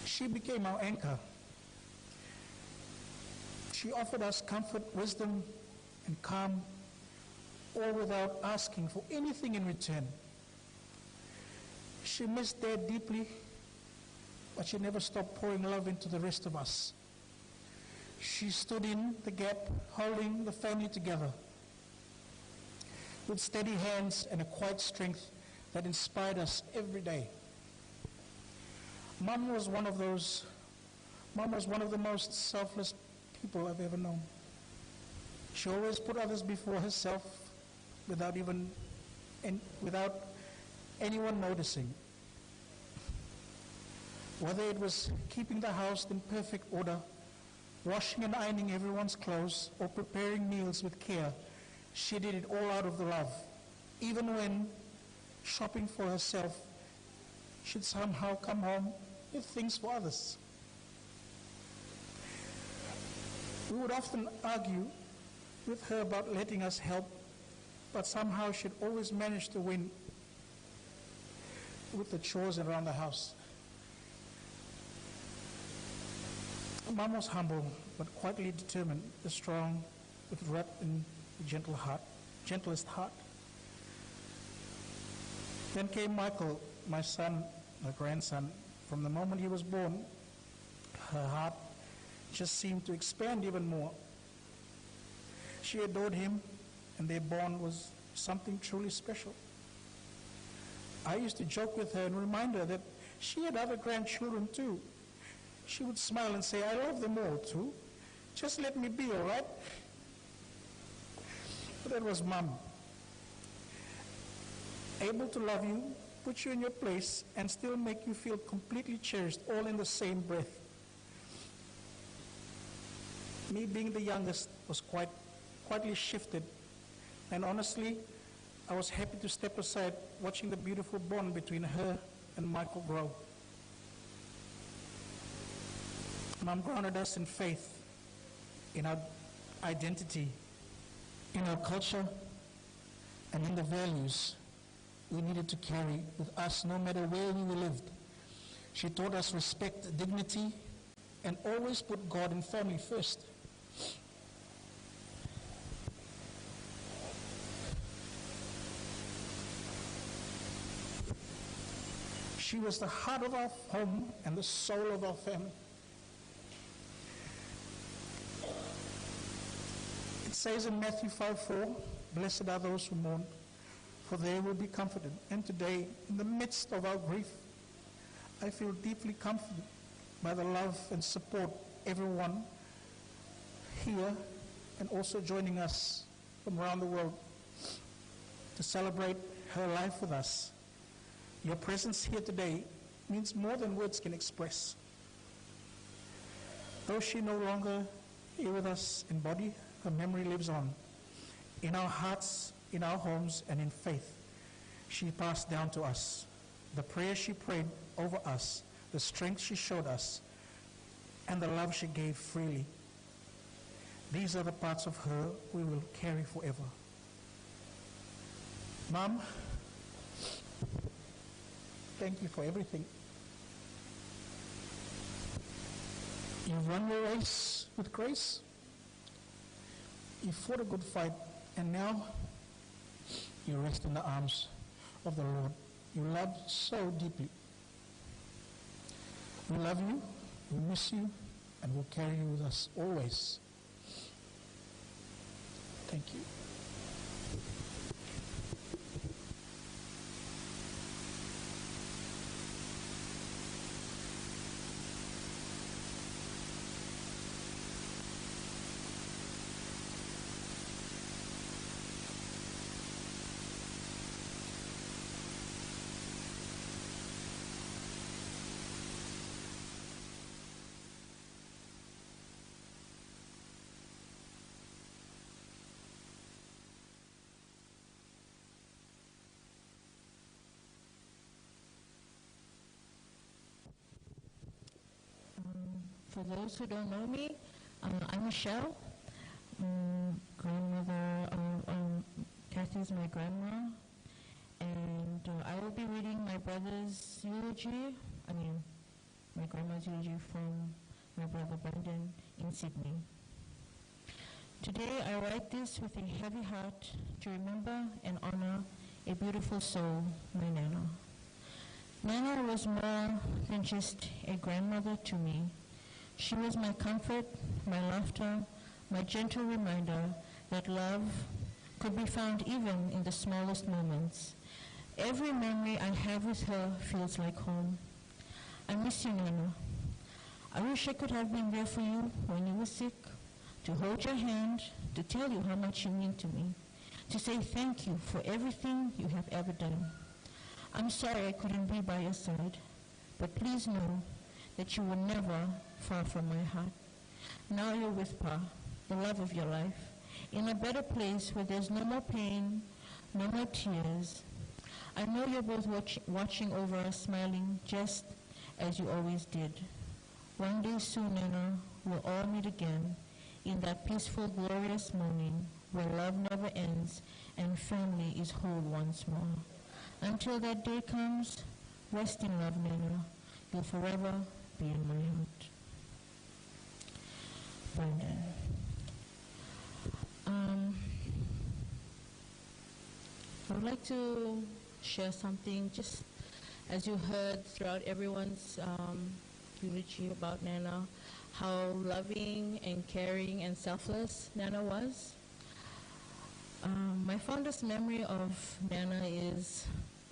She became our anchor. She offered us comfort, wisdom, and calm, all without asking for anything in return. She missed Dad deeply, but she never stopped pouring love into the rest of us. She stood in the gap, holding the family together with steady hands and a quiet strength that inspired us every day. Mom was one of the most selfless people I've ever known. She always put others before herself without anyone noticing. Whether it was keeping the house in perfect order, washing and ironing everyone's clothes, or preparing meals with care, she did it all out of the love. Even when shopping for herself, she'd somehow come home with things for others. We would often argue with her about letting us help, but somehow she'd always manage to win with the chores around the house. Mom was humble, but quietly determined, the strong, with wrapped in the gentlest heart. Then came Michael, my son, my grandson. From the moment he was born, her heart just seemed to expand even more. She adored him, and their bond was something truly special. I used to joke with her and remind her that she had other grandchildren too. She would smile and say, "I love them all too. Just let me be, all right?" But that was Mom. Able to love you, put you in your place, and still make you feel completely cherished, all in the same breath. Me being the youngest was quietly shifted, and honestly, I was happy to step aside watching the beautiful bond between her and Michael grow. Mom grounded us in faith, in our identity, in our culture, and in the values we needed to carry with us no matter where we lived. She taught us respect, dignity, and always put God and family first. She was the heart of our home and the soul of our family. says in Matthew 5:4, "Blessed are those who mourn, for they will be comforted." And today, in the midst of our grief, I feel deeply comforted by the love and support everyone here and also joining us from around the world to celebrate her life with us. Your presence here today means more than words can express. Though she no longer here with us in body, her memory lives on. In our hearts, in our homes, and in faith, she passed down to us. The prayer she prayed over us, the strength she showed us, and the love she gave freely. These are the parts of her we will carry forever. Mom, thank you for everything. You've run your race with grace. You fought a good fight, and now you rest in the arms of the Lord. You loved so deeply. We love you, we miss you, and we'll carry you with us always. Thank you. For those who don't know me, I'm Michelle, grandmother of Kathy's my grandma, and I will be reading my brother's eulogy, my grandma's eulogy from my brother Brendan in Sydney. Today I write this with a heavy heart to remember and honor a beautiful soul, my Nana. Nana was more than just a grandmother to me. She was my comfort, my laughter, my gentle reminder that love could be found even in the smallest moments. Every memory I have with her feels like home. I miss you, Nana. I wish I could have been there for you when you were sick, to hold your hand, to tell you how much you mean to me, to say thank you for everything you have ever done. I'm sorry I couldn't be by your side, but please know that you were never far from my heart. Now you're with Pa, the love of your life, in a better place where there's no more pain, no more tears. I know you're both watching over us, smiling just as you always did. One day soon, Nana, we'll all meet again in that peaceful, glorious morning where love never ends and family is whole once more. Until that day comes, rest in love, Nana. You'll forever be in my heart. Brendan. I would like to share something, just as you heard throughout everyone's eulogy about Nana, how loving and caring and selfless Nana was. My fondest memory of Nana is,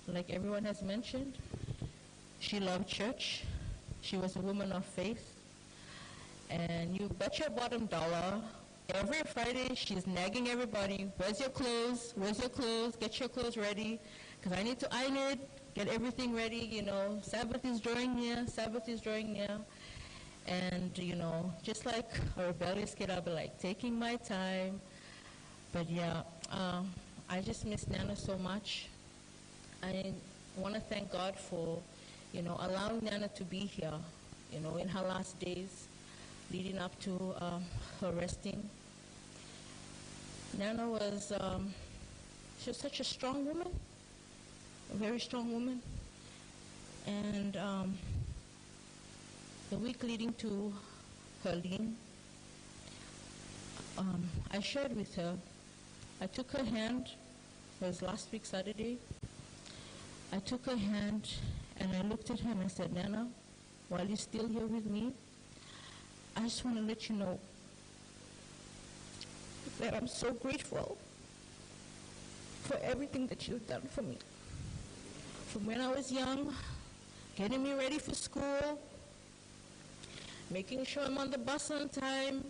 like everyone has mentioned, she loved church. She was a woman of faith. And you bet your bottom dollar, every Friday she's nagging everybody, where's your clothes? Where's your clothes? Get your clothes ready, because I need to iron it, get everything ready, Sabbath is drawing near, Sabbath is drawing near. And, just like a rebellious kid, I'll be like, taking my time. But yeah, I just miss Nana so much. I want to thank God for, allowing Nana to be here, in her last days, leading up to her resting. Nana was, she was such a strong woman, a very strong woman. And the week leading to her lean, I shared with her. I took her hand, it was last week Saturday. I took her hand and I looked at her and I said, Nana, while you're still here with me, I just want to let you know that I'm so grateful for everything that you've done for me. From when I was young, getting me ready for school, making sure I'm on the bus on time,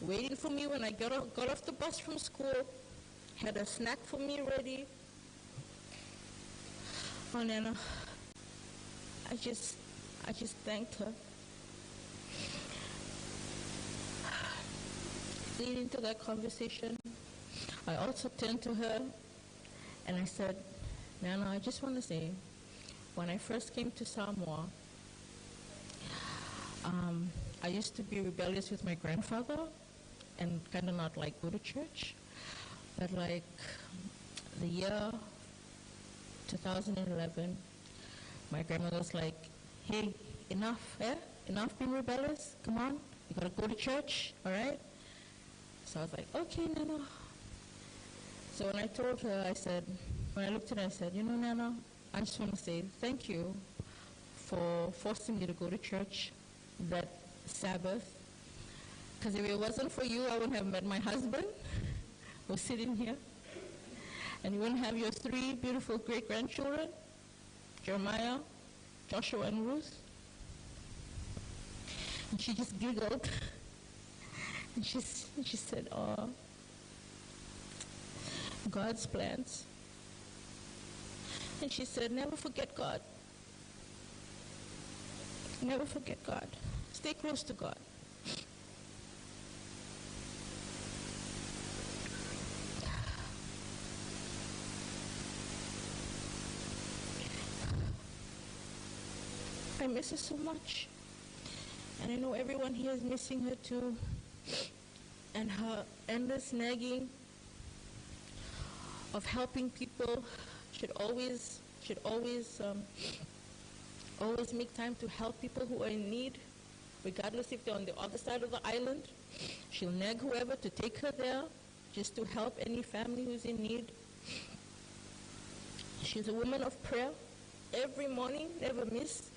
waiting for me when I got off the bus from school, had a snack for me ready. Oh, Nana, I just thanked her. Leading to that conversation, I also turned to her and I said, Nana, I just want to say, when I first came to Samoa, I used to be rebellious with my grandfather and kind of not like go to church. But like the year 2011, my grandmother was like, hey, enough, enough being rebellious, come on, you gotta go to church, all right? So I was like, okay, Nana. So when I told her, I said, when I looked at her, I said, you know, Nana, I just want to say thank you for forcing me to go to church that Sabbath. Because if it wasn't for you, I wouldn't have met my husband who's sitting here. And you wouldn't have your 3 beautiful great-grandchildren, Jeremiah, Joshua, and Ruth. And she just giggled. And she said, oh, God's plans. And she said, never forget God. Never forget God. Stay close to God. I miss her so much. And I know everyone here is missing her too. And her endless nagging of helping people should always make time to help people who are in need, regardless if they're on the other side of the island. She'll nag whoever to take her there, just to help any family who's in need. She's a woman of prayer. Every morning, never miss.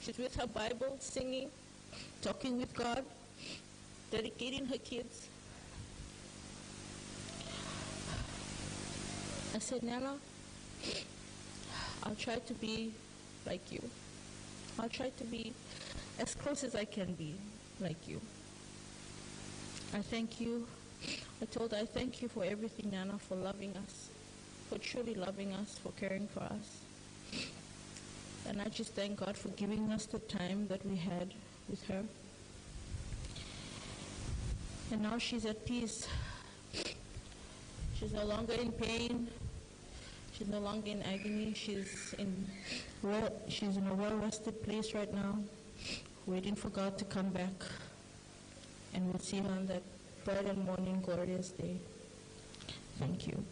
She's with her Bible, singing, talking with God, dedicating her kids. I said, Nana, I'll try to be like you. I'll try to be as close as I can be like you. I thank you. I told her I thank you for everything, Nana, for loving us, for truly loving us, for caring for us. And I just thank God for giving us the time that we had with her. And now she's at peace. She's no longer in pain. She's no longer in agony. She's in a well-rested place right now, waiting for God to come back. And we'll see her on that bright and morning glorious day. Thank you.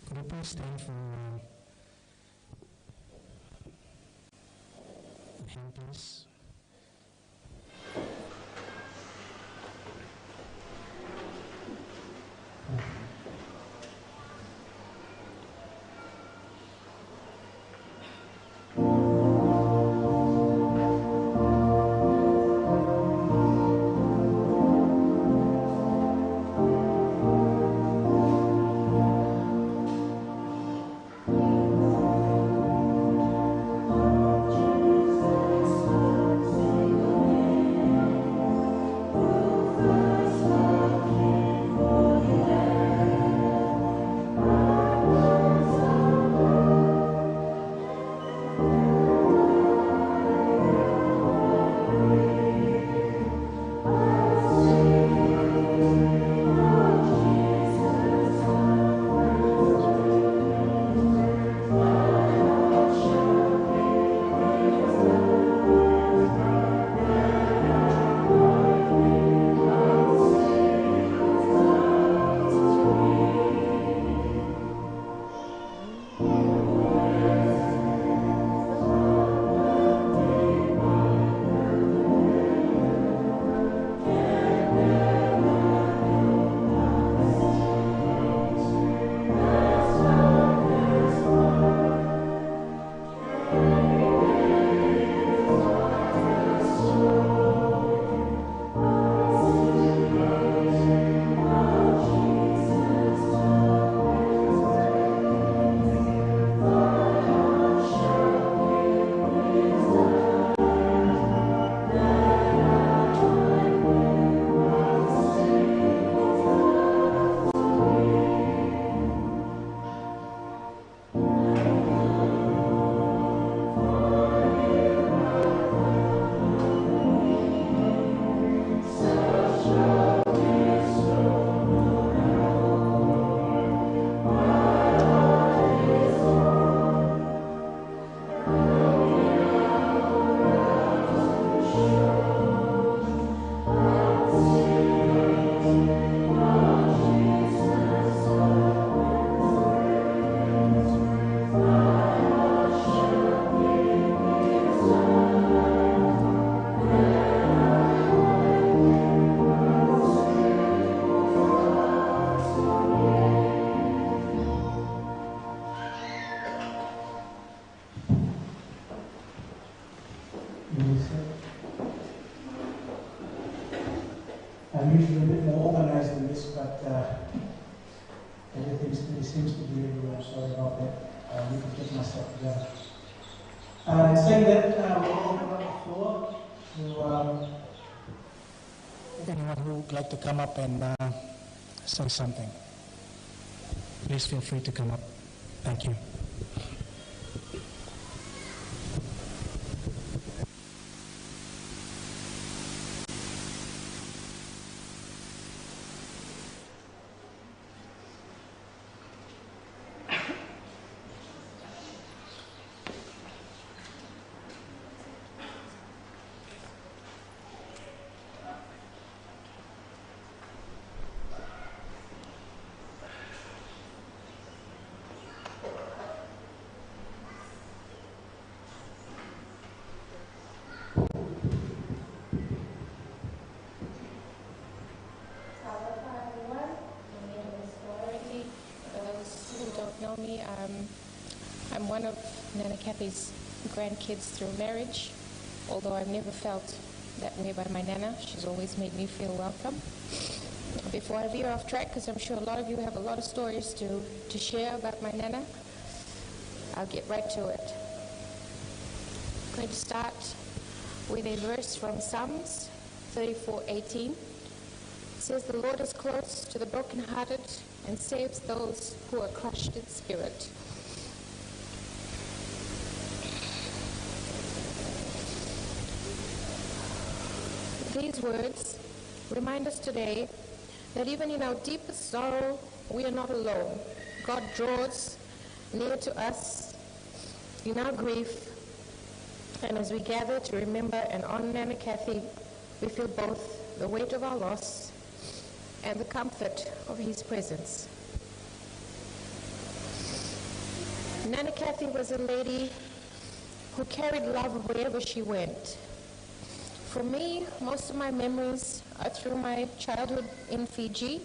Could you please stand for a hand, please? Jesus. bit more organized than this, but everything seems to be everywhere. Sorry about that. I need to get myself together. Saying that, we'll open up the floor to anyone who would like to come up and say something. Please feel free to come up. Thank you. Know me. I'm one of Nana Kathy's grandkids through marriage, although I've never felt that way by my Nana. She's always made me feel welcome. Before I veer off track, because I'm sure a lot of you have a lot of stories to share about my Nana, I'll get right to it. I'm going to start with a verse from Psalms 34:18. It says, "The Lord is close to the brokenhearted and saves those who are crushed in spirit." These words remind us today that even in our deepest sorrow, we are not alone. God draws near to us in our grief, and as we gather to remember and honor Nana Kathy, we feel both the weight of our loss and the comfort of his presence. Nana Kathy was a lady who carried love wherever she went. For me, most of my memories are through my childhood in Fiji.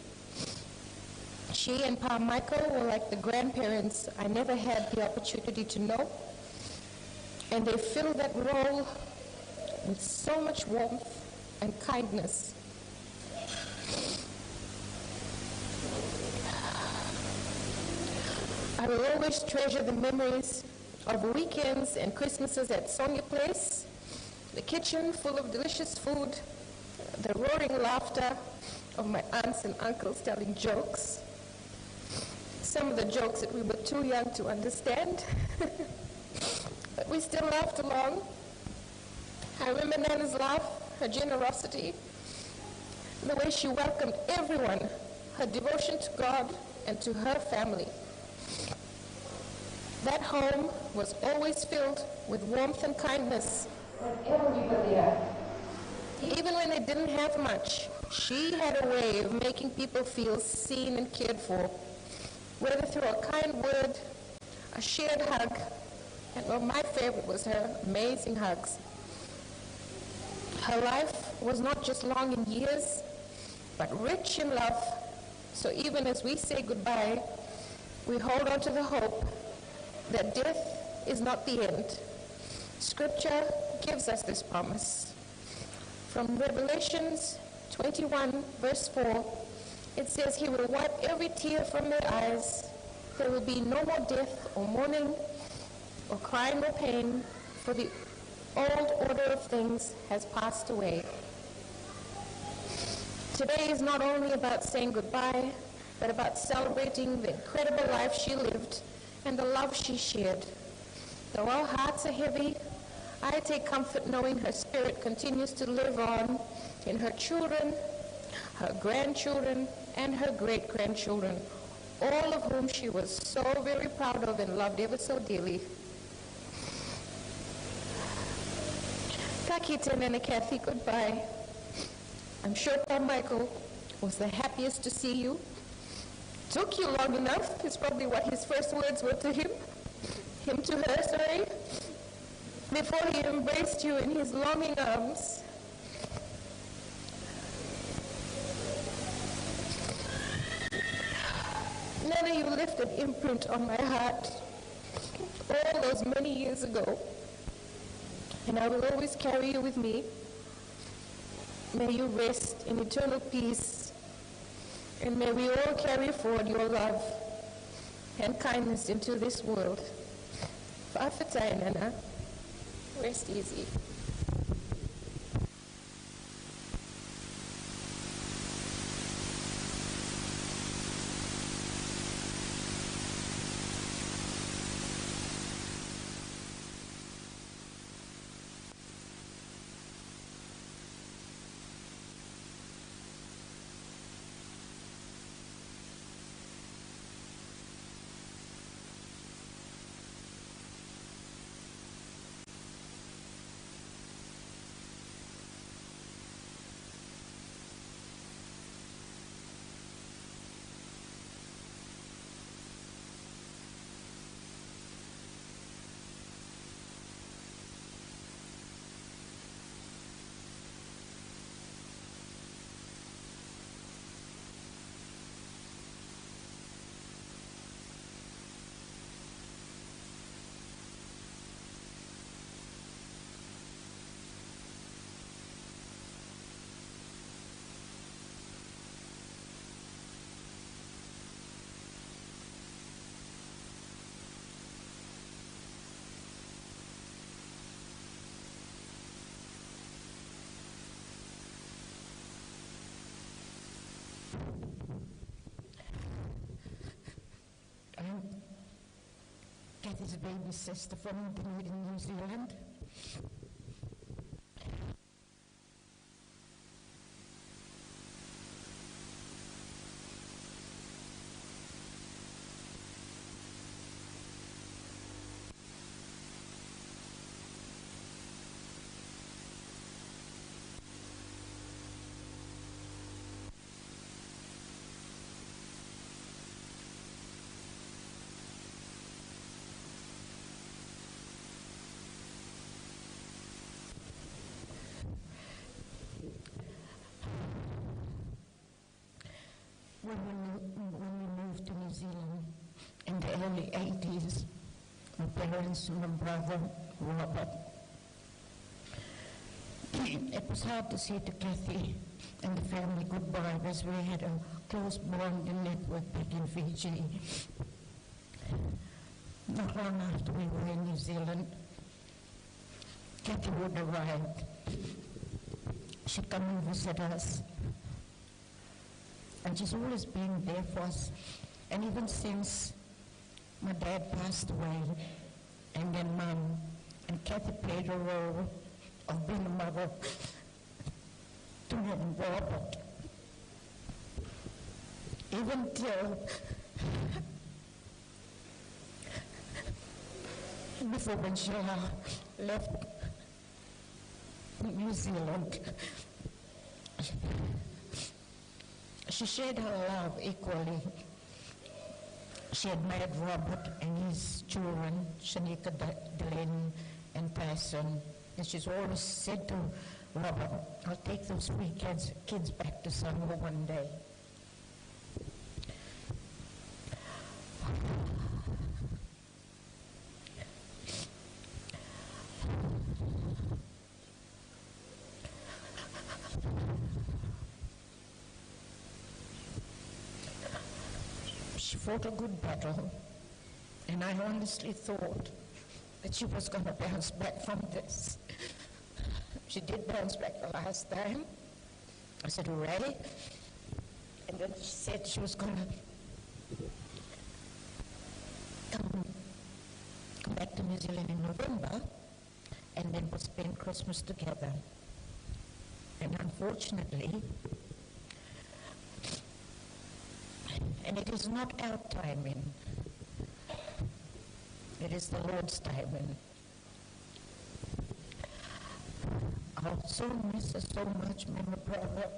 She and Pa Michael were like the grandparents I never had the opportunity to know, and they filled that role with so much warmth and kindness. I will always treasure the memories of weekends and Christmases at Sonia Place, the kitchen full of delicious food, the roaring laughter of my aunts and uncles telling jokes, some of the jokes that we were too young to understand, but we still laughed along. I remember Nana's laugh, her generosity, the way she welcomed everyone, her devotion to God and to her family. That home was always filled with warmth and kindness whenever we were there. Even when they didn't have much, she had a way of making people feel seen and cared for, whether through a kind word, a shared hug, and well, my favorite was her amazing hugs. Her life was not just long in years, but rich in love. So even as we say goodbye, we hold on to the hope that death is not the end. Scripture gives us this promise. From Revelations 21, verse 4, it says, "He will wipe every tear from their eyes. There will be no more death or mourning or crying or pain, for the old order of things has passed away." Today is not only about saying goodbye, but about celebrating the incredible life she lived and the love she shared. Though our hearts are heavy, I take comfort knowing her spirit continues to live on in her children, her grandchildren, and her great-grandchildren, all of whom she was so very proud of and loved ever so dearly. Kakita Nana Kathy, goodbye. I'm sure Pa Michael was the happiest to see you. Took you long enough, is probably what his first words were to to her, sorry, before he embraced you in his longing arms. Nana, you left an imprint on my heart all those many years ago, and I will always carry you with me. May you rest in eternal peace And may we all carry forward your love and kindness into this world. Whaafatai, Nana. Rest easy. Kathy's baby sister from New Zealand. When we moved to New Zealand in the early 80s, my parents and my brother, Robert, it was hard to say to Kathy and the family goodbye because we had a close bond and network back in Fiji. Not long after we were in New Zealand, Kathy would arrive. She'd come and visit us. And she's always been there for us. And even since my dad passed away, and then Mum, and Kathy played a role of being a mother to me and Robert. Even till before when she left New Zealand, she shared her love equally. She admired Robert and his children, Shanika, Delaney, and Tyson. And she's always said to Robert, I'll take those three kids back to Samoa one day. She fought a good battle, and I honestly thought that she was going to bounce back from this. She did bounce back the last time. I said, hooray. And then she said she was going to come back to New Zealand in November, and then we'll spend Christmas together. And unfortunately, and it is not our timing, it is the Lord's timing. I'll so miss her so much, my brother.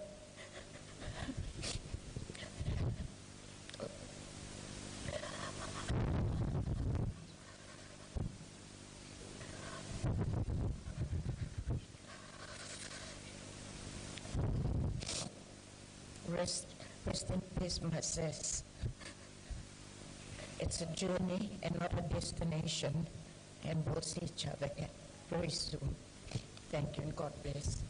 Rest in peace, my sis. It's a journey and not a destination, and we'll see each other again very soon. Thank you and God bless.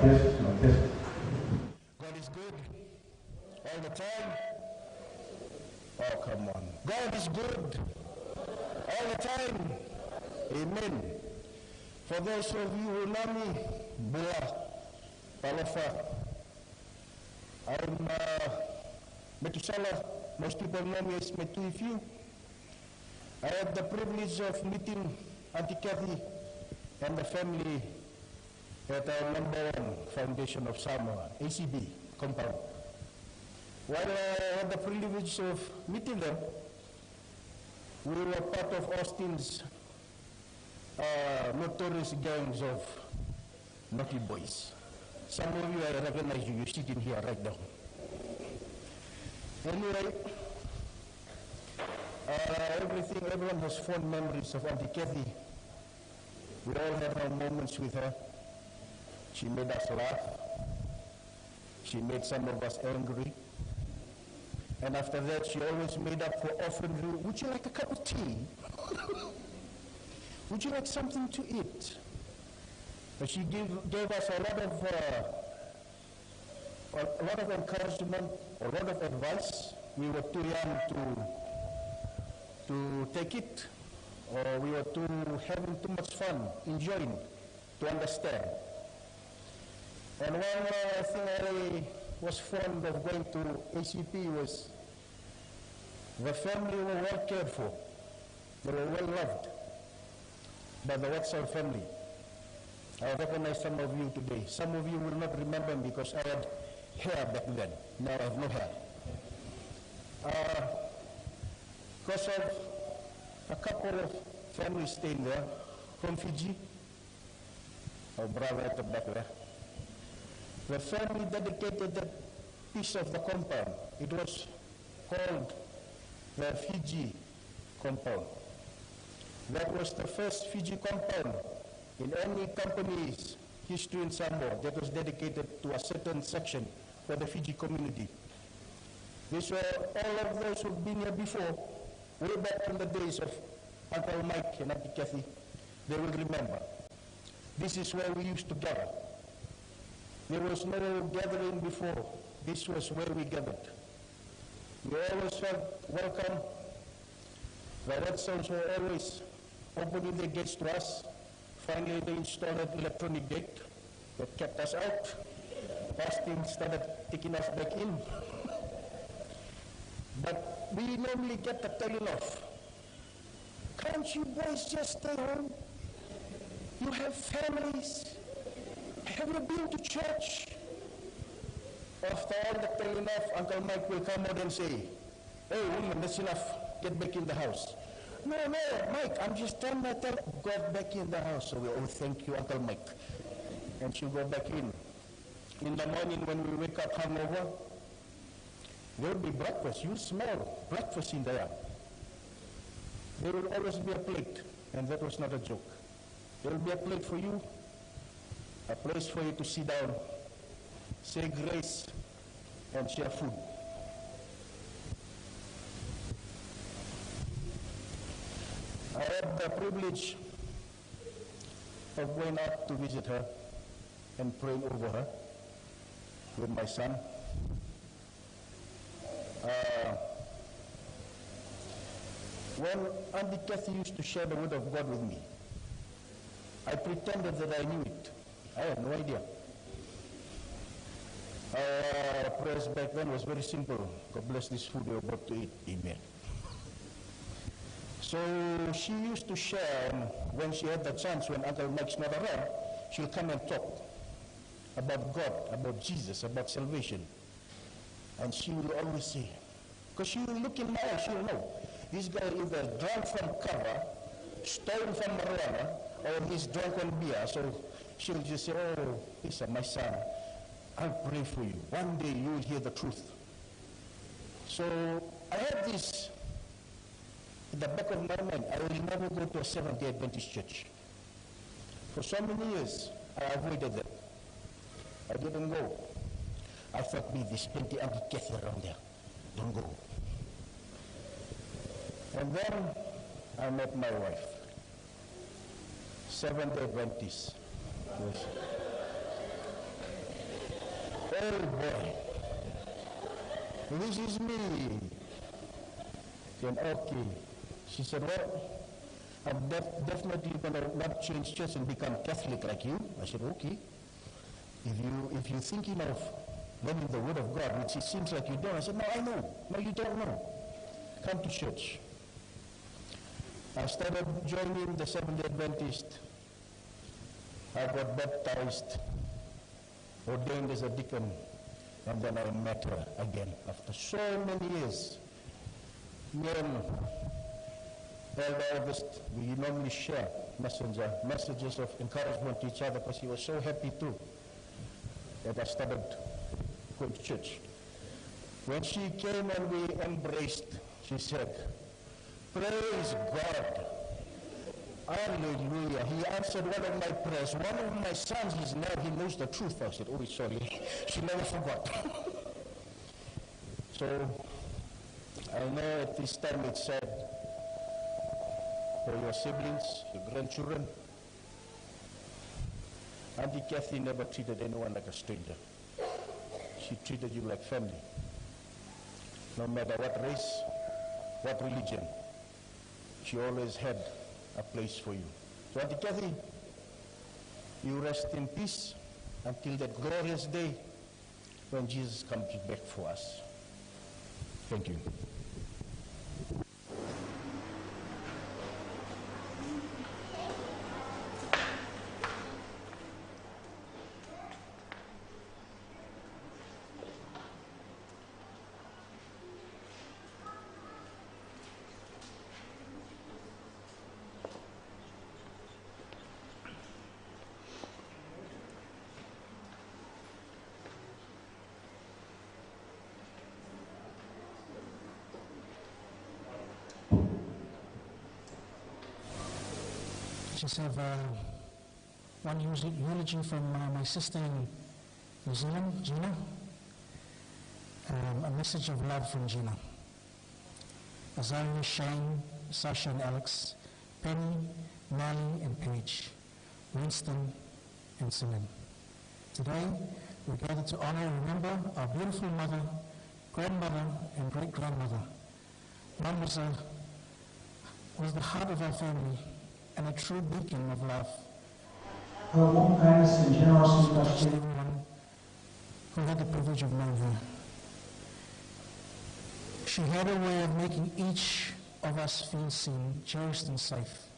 test. God is good all the time. Oh, come on. God is good all the time. Amen. For those of you who know me, Bula, Palafa, I'm Methuselah. Most people know me as Metuifiu. I had the privilege of meeting Auntie Kathy and the family at our #1 foundation of Samoa, ACB compound. While I had the privilege of meeting them, we were part of Austin's notorious gangs of naughty boys. Some of you, I recognize you, you're sitting here right now. Anyway, everyone has fond memories of Auntie Kathy. We all had our moments with her. She made us laugh. She made some of us angry. And after that, she always made up for offering, would you like a cup of tea? Would you like something to eat? But she gave us a lot of encouragement, a lot of advice. We were too young to take it, or we were having too much fun, enjoying, to understand. And one thing I was fond of going to ACP was the family were well cared for. They were well loved by the Wetzel family. I recognize some of you today. Some of you will not remember me because I had hair back then. Now I have no hair. Because of a couple of families staying there from Fiji, our brother at the back there, the family dedicated that piece of the compound. It was called the Fiji compound. That was the first Fiji compound in any company's history in Samoa that was dedicated to a certain section for the Fiji community. These were all of those who've been here before, way back in the days of Uncle Mike and Auntie Kathy. They will remember. This is where we used to gather. There was no gathering before. This was where we gathered. We always felt welcome. The Wetzels were always opening their gates to us. Finally, they installed an electronic gate that kept us out. Austin started taking us back in. But we normally get the telling off. Can't you boys just stay home? You have families. Have you been to church? After all the telling off, Uncle Mike will come out and say, hey woman, that's enough. Get back in the house. No, Mike, I'm just trying to tell, go back in the house. So we all thank you, Uncle Mike. And she'll go back in. In the morning when we wake up hungover, there will be breakfast. You smell breakfast in there. There will always be a plate, and that was not a joke. There will be a plate for you, a place for you to sit down, say grace, and share food. I had the privilege of going out to visit her and praying over her with my son. When Auntie Kathy used to share the word of God with me, I pretended that I knew it. I had no idea. Our prayers back then was very simple. God bless this food we're about to eat. Amen. So she used to share, when she had the chance, when Uncle Mike's not around, she'll come and talk about God, about Jesus, about salvation. And she will always say, because she will look in my eyes, she'll know. This guy either drunk from cover, stolen from marijuana, or he's drunk on beer. So she'll just say, oh, Isa, my son, I'll pray for you. One day you will hear the truth. So I had this in the back of my mind. I will never go to a Seventh-day Adventist church. For so many years, I avoided them. I didn't go. I thought, there's plenty of Auntie Kathy around there. Don't go. And then I met my wife, Seventh-day Adventist. Yes. oh boy, this is me. Then, okay. She said, well, I'm definitely going to not change church and become Catholic like you. I said, okay. If you're thinking of learning the Word of God, which it seems like you don't. I said, no, I know. No, you don't know. Come to church. I started joining the Seventh-day Adventist. I got baptized, ordained as a deacon, and then I met her again after so many years. Me and Elder August, we normally share messages of encouragement to each other because he was so happy too that I started going to church. When she came and we embraced, she said, praise God. Hallelujah. He answered one of my prayers. One of my sons is now, he knows the truth. I said, oh, sorry. She never forgot. So, I know at this time it's sad for your siblings, your grandchildren. Auntie Kathy never treated anyone like a stranger. She treated you like family. No matter what race, what religion, she always had a place for you. So Auntie Kathy, you rest in peace until that glorious day when Jesus comes back for us. Thank you. Just have one eulogy from my sister in New Zealand, Gina. A message of love from Gina. Azaria, Shane, Sasha and Alex, Penny, Nally and Paige, Winston and Celine. Today, we gather to honor and remember our beautiful mother, grandmother and great-grandmother. Mom was the heart of our family and a true beacon of love. Her warm kindness and generosity touched everyone who had the privilege of knowing her. She had a way of making each of us feel seen, cherished and safe.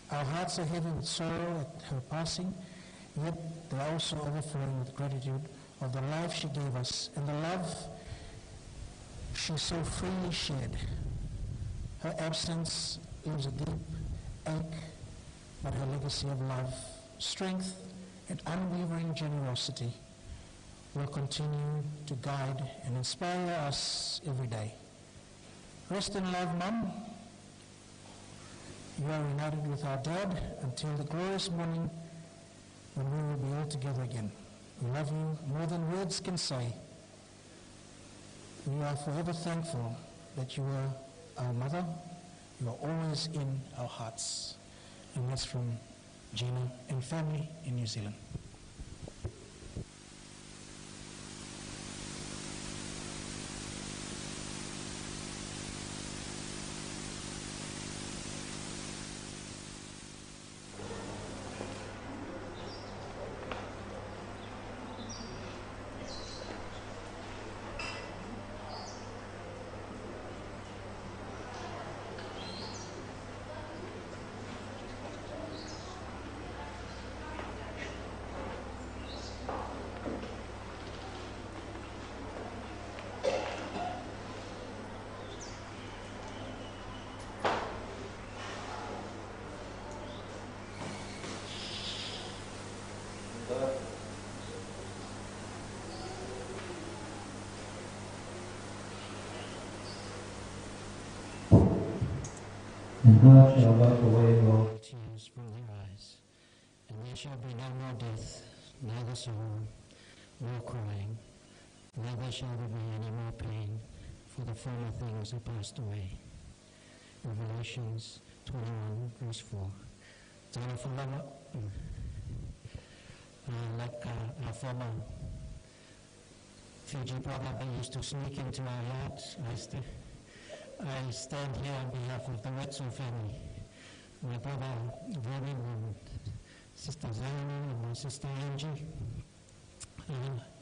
Our hearts are heavy with sorrow at her passing, yet they are also overflowing with gratitude of the life she gave us and the love she so freely shared. Her absence leaves a deep ache, but her legacy of love, strength, and unwavering generosity will continue to guide and inspire us every day. Rest in love, Mum. You are united with our Dad until the glorious morning when we will be all together again. We love you more than words can say. We are forever thankful that you are our mother. You are always in our hearts. And that's from Gina and family in New Zealand. And God shall wipe away all tears from their eyes, and there shall be no more death, neither sorrow, nor crying, neither shall there be any more pain, for the former things are passed away. Revelations 21, verse 4. Tana fulama, like our former Fiji brother that used to sneak into our yards. I stand here on behalf of the Wetzel family. My brother Robin and Sister Zana and my sister Angie.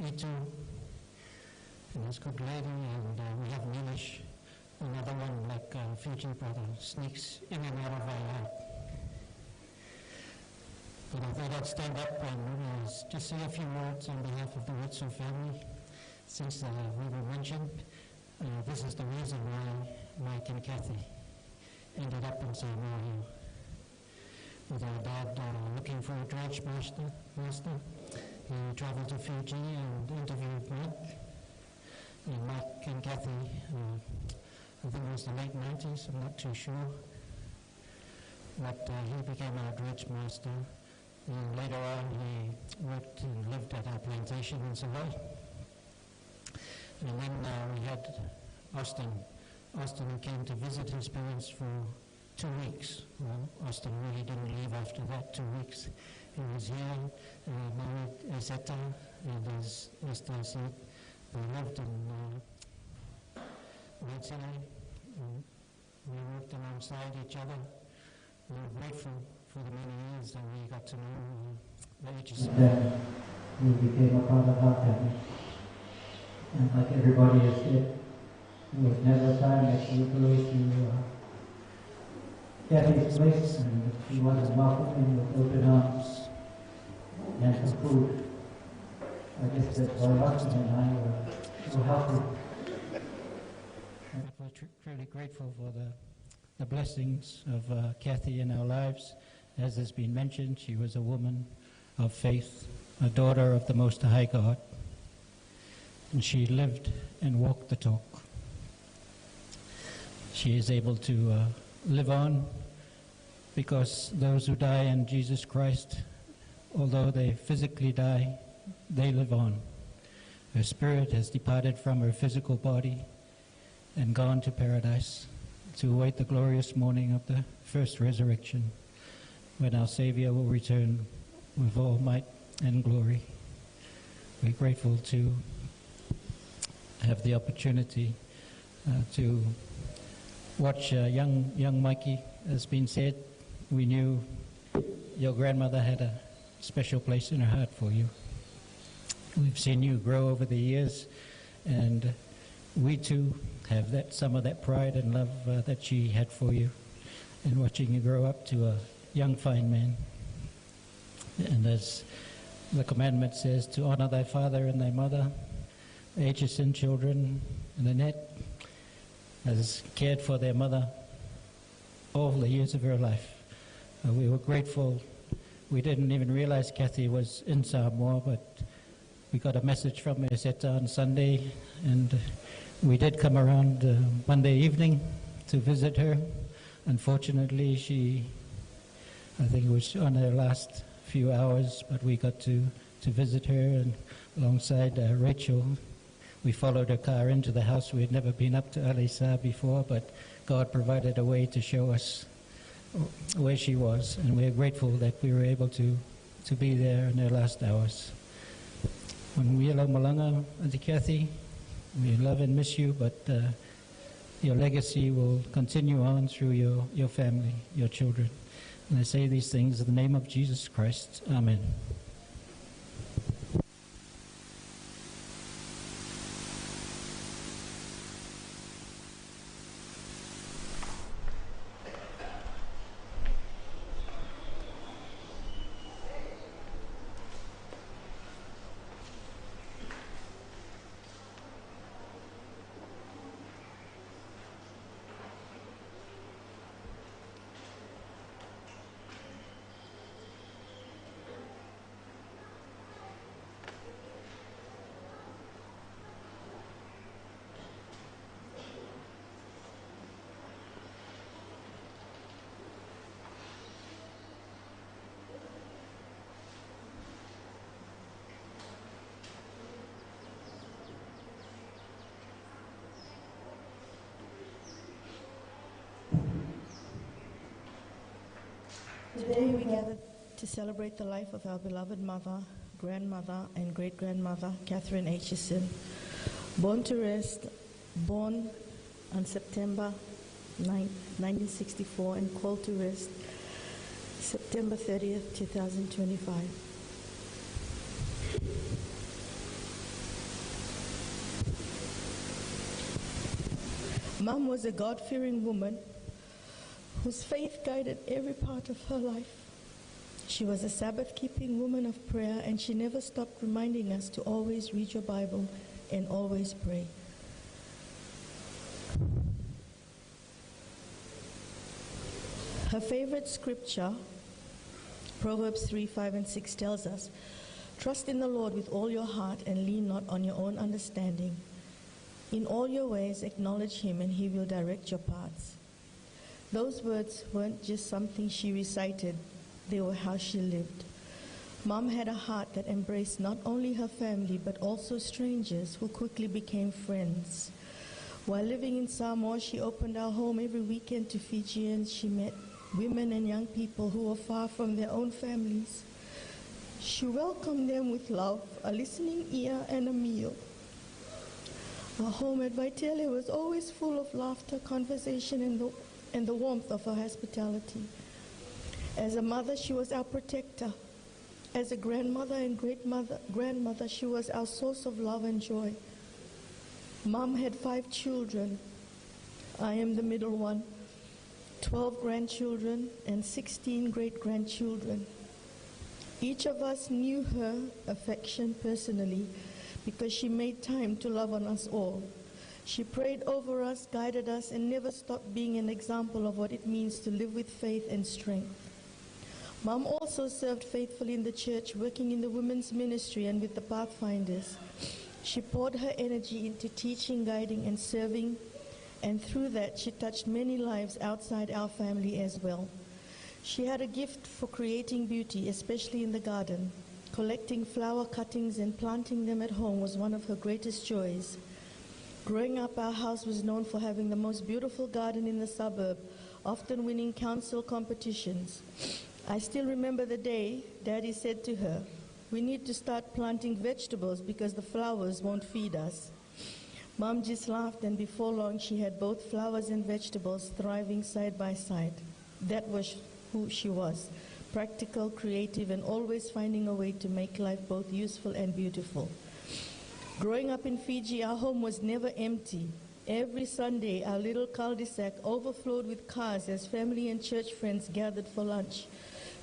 Itu, and his good lady, and we have Milish, another one like Fiji brother, sneaks in and out of our yard. But I thought I'd stand up and just say a few words on behalf of the Wetzel family. Since we were mentioned, this is the reason why Mike and Kathy ended up in Samoa Hill. With our dad looking for a dredge master, he traveled to Fiji and interviewed Mike. And Mike and Kathy, I think it was the late 90s, I'm not too sure. But he became our dredge master. And later on, he worked and lived at our plantation in Savoi. And then we had Austin. Austin came to visit his parents for 2 weeks. Well, Austin really didn't leave after that 2 weeks. He was here, married Ezeta, and as Esther said, they lived in Waitanai. We worked alongside each other. We were grateful for the many years that we got to know the HSC. Then he became a part of our family. And like everybody has said, there was never a time that she would go to Kathy's place and she wasn't welcoming with open arms and for food. I guess that's why Austin and I were so healthy. We're truly grateful for the blessings of Kathy in our lives. As has been mentioned, she was a woman of faith, a daughter of the Most High God, and she lived and walked the talk. She is able to live on because those who die in Jesus Christ, although they physically die, they live on. Her spirit has departed from her physical body and gone to paradise to await the glorious morning of the first resurrection, when our Savior will return with all might and glory. We're grateful to have the opportunity to watch young Mikey. As been said, we knew your grandmother had a special place in her heart for you. We've seen you grow over the years, and we too have some of that pride and love that she had for you, and watching you grow up to a young fine man. And as the commandment says, to honor thy father and thy mother, Aitchison children, and Annette has cared for their mother all the years of her life. We were grateful. We didn't even realize Kathy was in Samoa, but we got a message from Ezeta on Sunday, and we did come around Monday evening to visit her. Unfortunately, I think it was on her last few hours, but we got to visit her, and alongside Rachel, we followed her car into the house. We had never been up to Alisa before, but God provided a way to show us where she was, and we're grateful that we were able to be there in her last hours. When we allow Malanga, Auntie Kathy, we love and miss you, but your legacy will continue on through your family, your children. And I say these things in the name of Jesus Christ. Amen. Today we gather to celebrate the life of our beloved mother, grandmother, and great-grandmother, Catherine Aitchison, Born to Rest, born on September 9, 1964, and called to rest September 30th, 2025. Mom was a God-fearing woman whose faith guided every part of her life. She was a Sabbath-keeping woman of prayer, and she never stopped reminding us to always read your Bible and always pray. Her favorite scripture, Proverbs 3, 5, and 6 tells us, "Trust in the Lord with all your heart and lean not on your own understanding. In all your ways acknowledge him and he will direct your paths." Those words weren't just something she recited, they were how she lived. Mom had a heart that embraced not only her family but also strangers who quickly became friends. While living in Samoa, she opened our home every weekend to Fijians. She met women and young people who were far from their own families. She welcomed them with love, a listening ear, and a meal. Our home at Vaitele was always full of laughter, conversation, and the warmth of her hospitality. As a mother, she was our protector. As a grandmother and grandmother, she was our source of love and joy. Mom had 5 children. I am the middle one. 12 grandchildren and 16 great-grandchildren. Each of us knew her affection personally because she made time to love on us all. She prayed over us, guided us, and never stopped being an example of what it means to live with faith and strength. Mom also served faithfully in the church, working in the women's ministry and with the Pathfinders. She poured her energy into teaching, guiding, and serving, and through that she touched many lives outside our family as well. She had a gift for creating beauty, especially in the garden. Collecting flower cuttings and planting them at home was one of her greatest joys. Growing up, our house was known for having the most beautiful garden in the suburb, often winning council competitions. I still remember the day Daddy said to her, "We need to start planting vegetables because the flowers won't feed us." Mom just laughed, and before long she had both flowers and vegetables thriving side by side. That was who she was, practical, creative, and always finding a way to make life both useful and beautiful. Growing up in Fiji, our home was never empty. Every Sunday, our little cul-de-sac overflowed with cars as family and church friends gathered for lunch.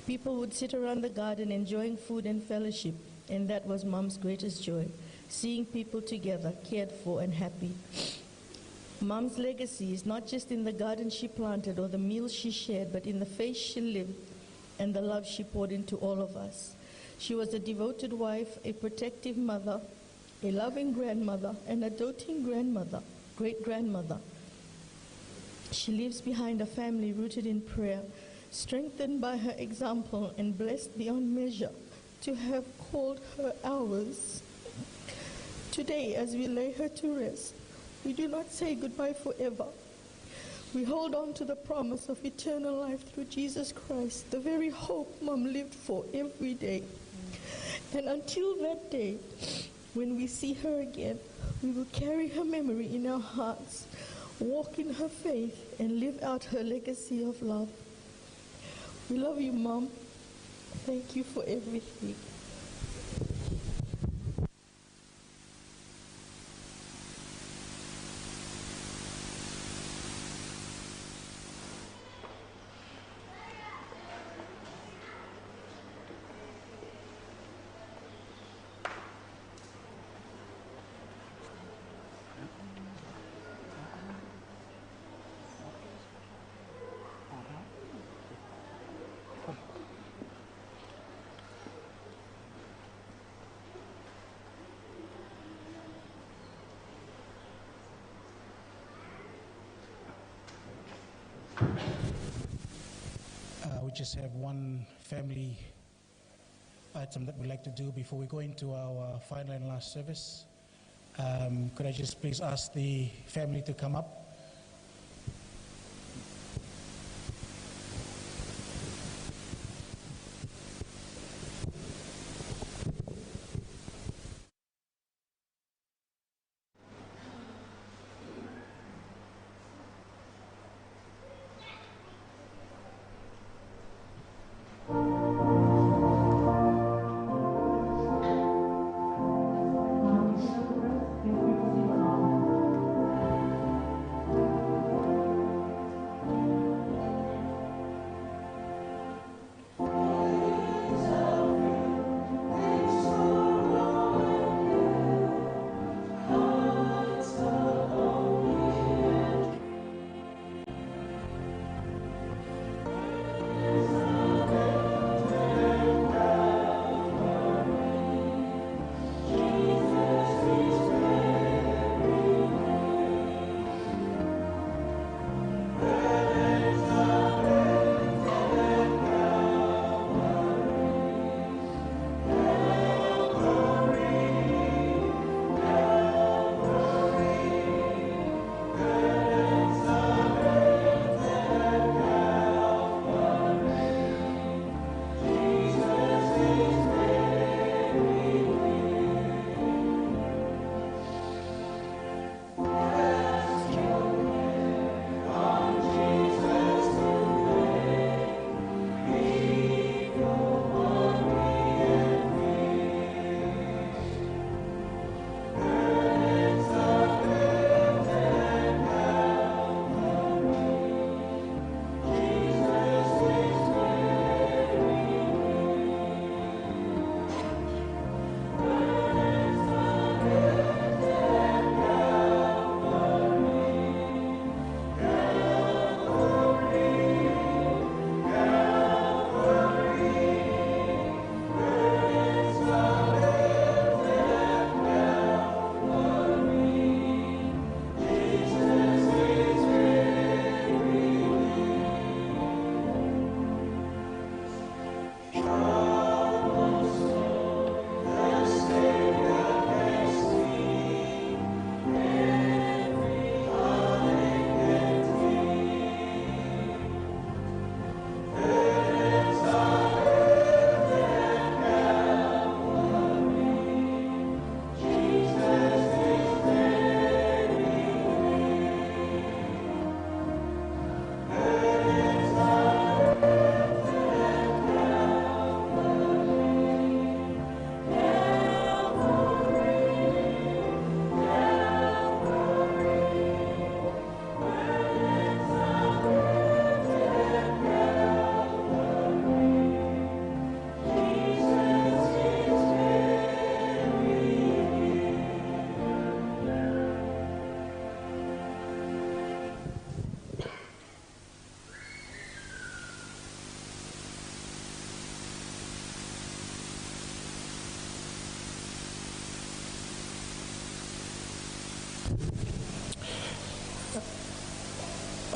People would sit around the garden enjoying food and fellowship, and that was Mom's greatest joy, seeing people together, cared for and happy. Mom's legacy is not just in the garden she planted or the meals she shared, but in the faith she lived and the love she poured into all of us. She was a devoted wife, a protective mother, a loving grandmother, and a doting grandmother, great-grandmother. She leaves behind a family rooted in prayer, strengthened by her example and blessed beyond measure to have called her ours. Today, as we lay her to rest, we do not say goodbye forever. We hold on to the promise of eternal life through Jesus Christ, the very hope Mom lived for every day. And until that day, when we see her again, we will carry her memory in our hearts, walk in her faith, and live out her legacy of love. We love you, Mom. Thank you for everything. We just have one family item that we'd like to do before we go into our final and last service. Could I just please ask the family to come up?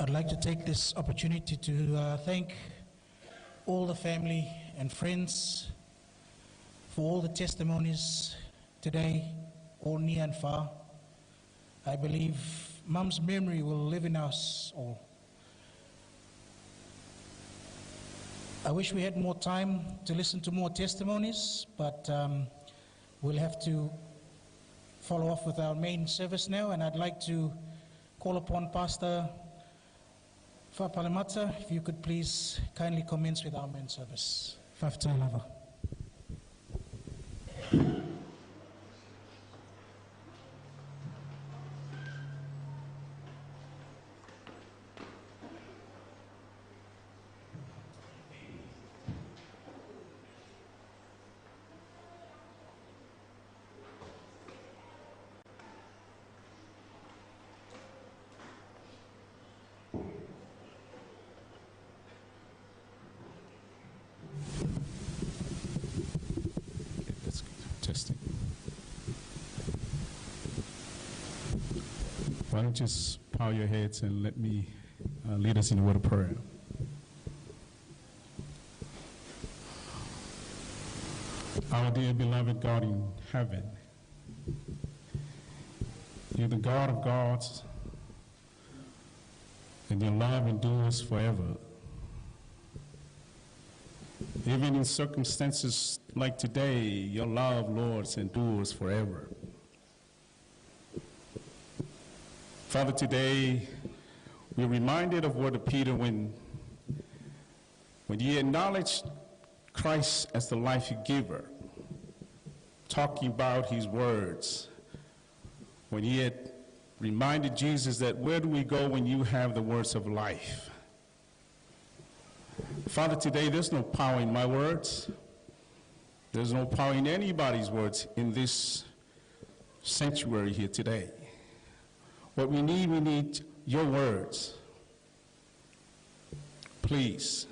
I'd like to take this opportunity to thank all the family and friends for all the testimonies today, all near and far. I believe Mom's memory will live in us all. I wish we had more time to listen to more testimonies, but we'll have to follow off with our main service now, and I'd like to call upon Pastor Fapalamata, if you could please kindly commence with our main service. Fafta Lava. Why don't you just bow your heads and let me lead us in a word of prayer. Our dear beloved God in heaven, you're the God of gods, and your love endures forever. Even in circumstances like today, your love, Lord, endures forever. Father, today we're reminded of what Peter, when he acknowledged Christ as the life giver, talking about his words, when he had reminded Jesus that where do we go when you have the words of life? Father, today there's no power in my words. There's no power in anybody's words in this sanctuary here today. What we need your words. Please,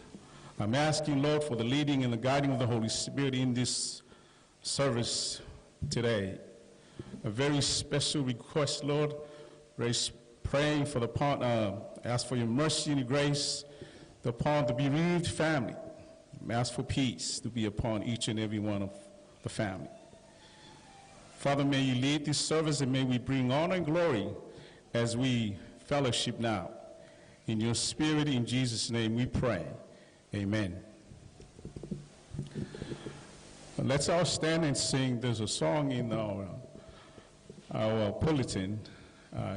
I'm asking, Lord, for the leading and the guiding of the Holy Spirit in this service today. A very special request, Lord, praying for the part, ask for your mercy and your grace upon the bereaved family. Ask for peace to be upon each and every one of the family. Father, may you lead this service, and may we bring honor and glory as we fellowship now. In your spirit, in Jesus' name we pray. Amen. Let's all stand and sing. There's a song in our bulletin.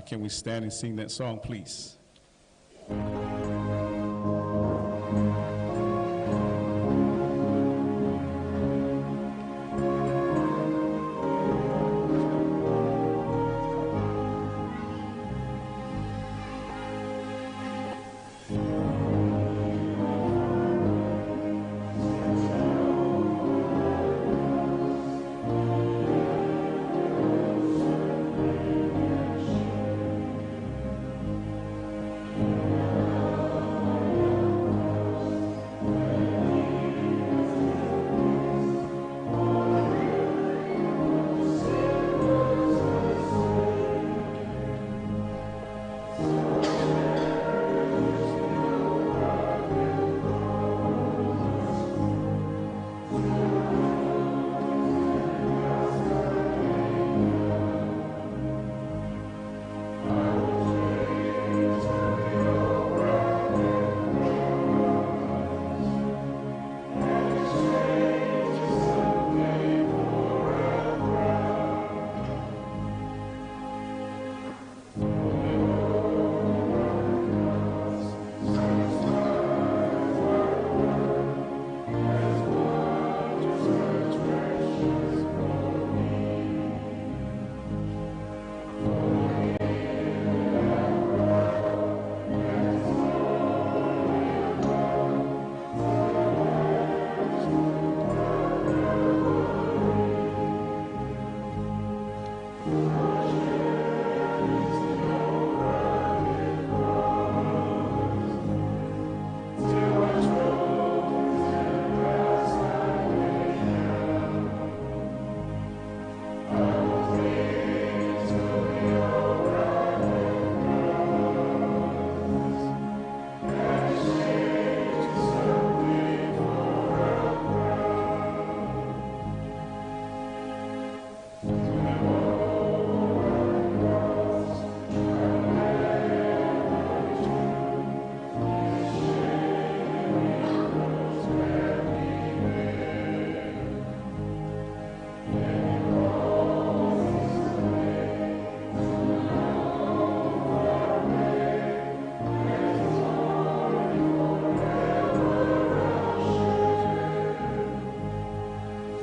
Can we stand and sing that song, please? Thank you.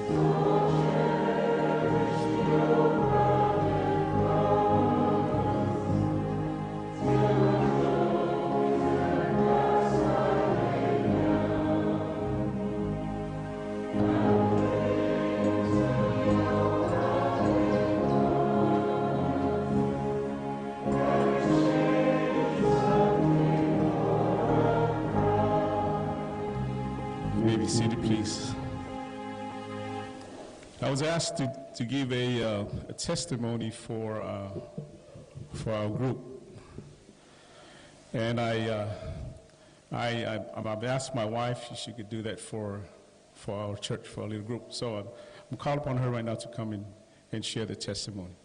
Be seated, please. I was asked to give a testimony for our group, and I've asked my wife if she could do that for our church, for our little group. So I'm calling upon her right now to come in and share the testimony.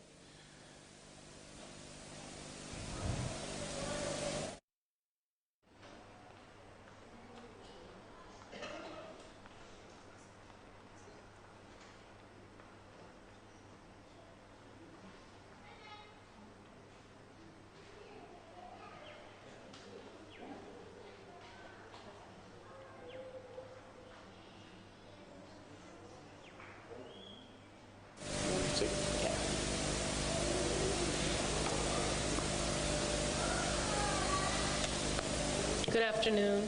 Good afternoon.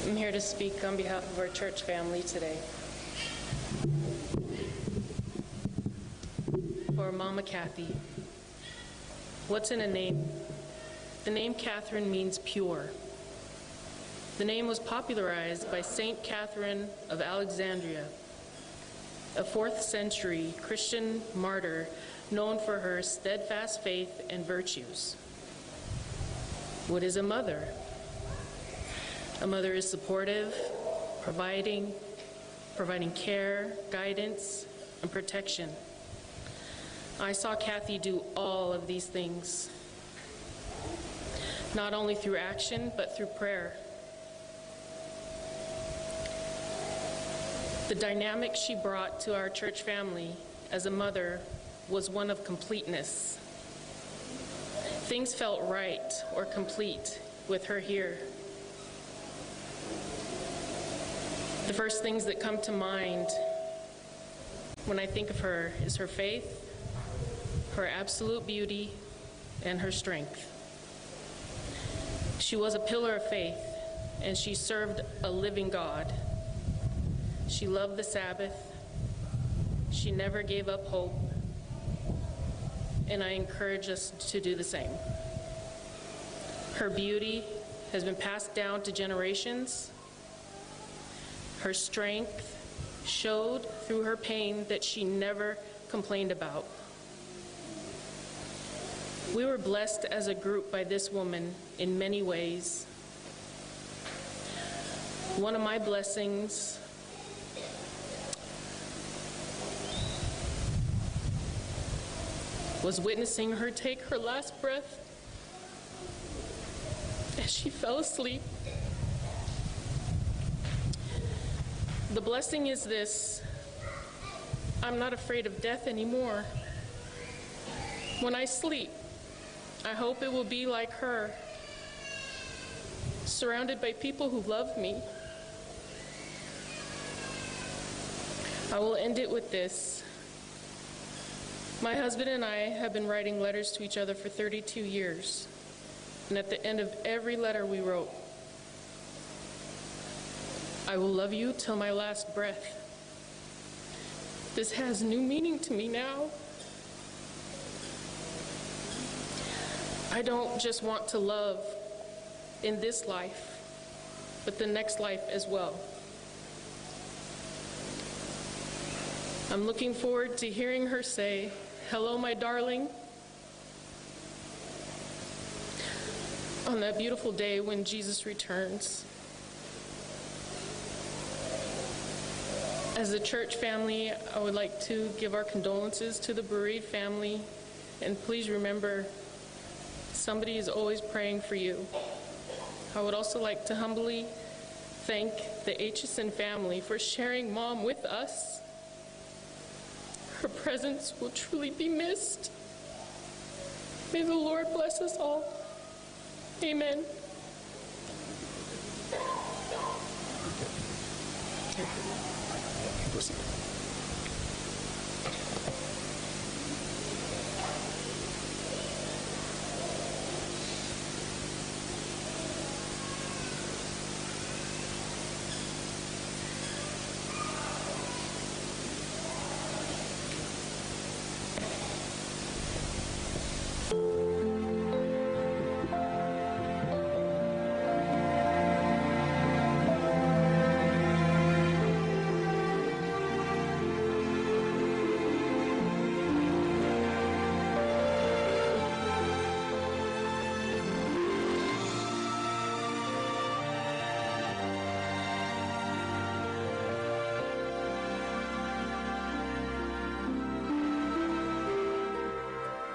I'm here to speak on behalf of our church family today. For Mama Kathy. What's in a name? The name Catherine means pure. The name was popularized by Saint Catherine of Alexandria, a 4th century Christian martyr known for her steadfast faith and virtues. What is a mother? A mother is supportive, providing care, guidance, and protection. I saw Kathy do all of these things, not only through action, but through prayer. The dynamic she brought to our church family as a mother was one of completeness. Things felt right or complete with her here. The first things that come to mind when I think of her is her faith, her absolute beauty, and her strength. She was a pillar of faith, and she served a living God. She loved the Sabbath. She never gave up hope. And I encourage us to do the same. Her beauty has been passed down to generations. Her strength showed through her pain that she never complained about. We were blessed as a group by this woman in many ways. One of my blessings was witnessing her take her last breath as she fell asleep. The blessing is this: I'm not afraid of death anymore. When I sleep, I hope it will be like her, surrounded by people who love me. I will end it with this. My husband and I have been writing letters to each other for 32 years. And at the end of every letter we wrote, I will love you till my last breath. This has new meaning to me now. I don't just want to love in this life, but the next life as well. I'm looking forward to hearing her say, "Hello, my darling," on that beautiful day when Jesus returns. As a church family, I would like to give our condolences to the bereaved family, and please remember, somebody is always praying for you. I would also like to humbly thank the Aitchison family for sharing Mom with us. Her presence will truly be missed. May the Lord bless us all. Amen.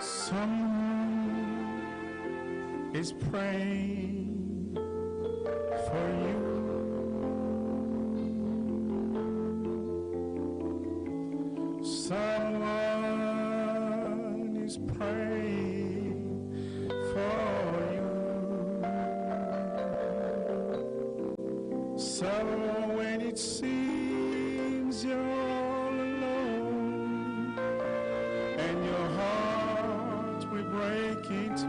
Someone is praying for you. Someone is praying for you. So when it seems you're all alone and your heart will break into,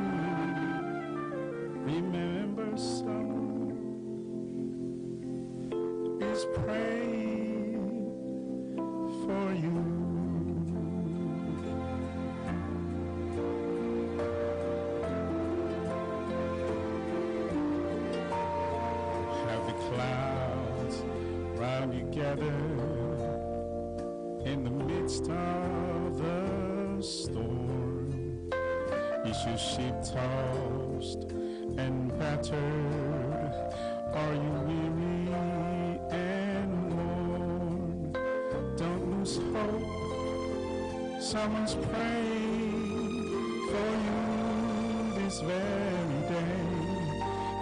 remember someone is praying for you. Have the clouds round you gathered in the midst of the storm. Is your ship tossed and battered? Are you weary and worn? Don't lose hope. Someone's praying for you this very day.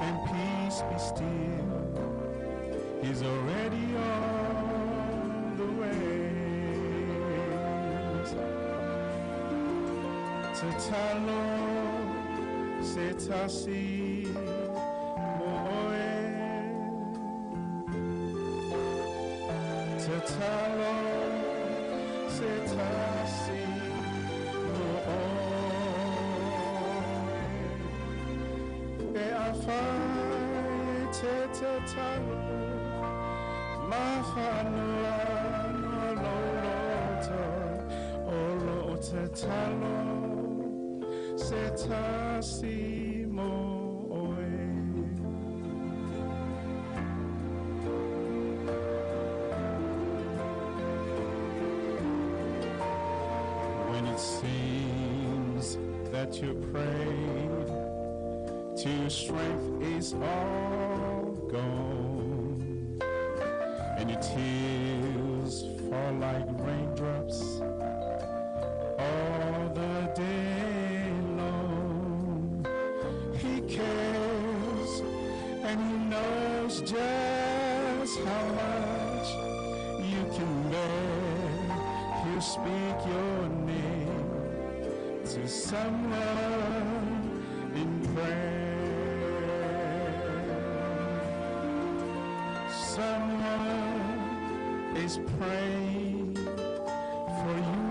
And peace be still. He's already on the way. Tetalo, setasi, moe. Tetalo, setasi, moe. E afai tetalo, mafanua no loloto, olo tetalo. Setasimo oe. When it seems that you prayed till your strength is all gone and your tears fall like raindrops all the day long. He cares and he knows just how much you can bear. He'll speak your name to someone in prayer. Someone is praying for you.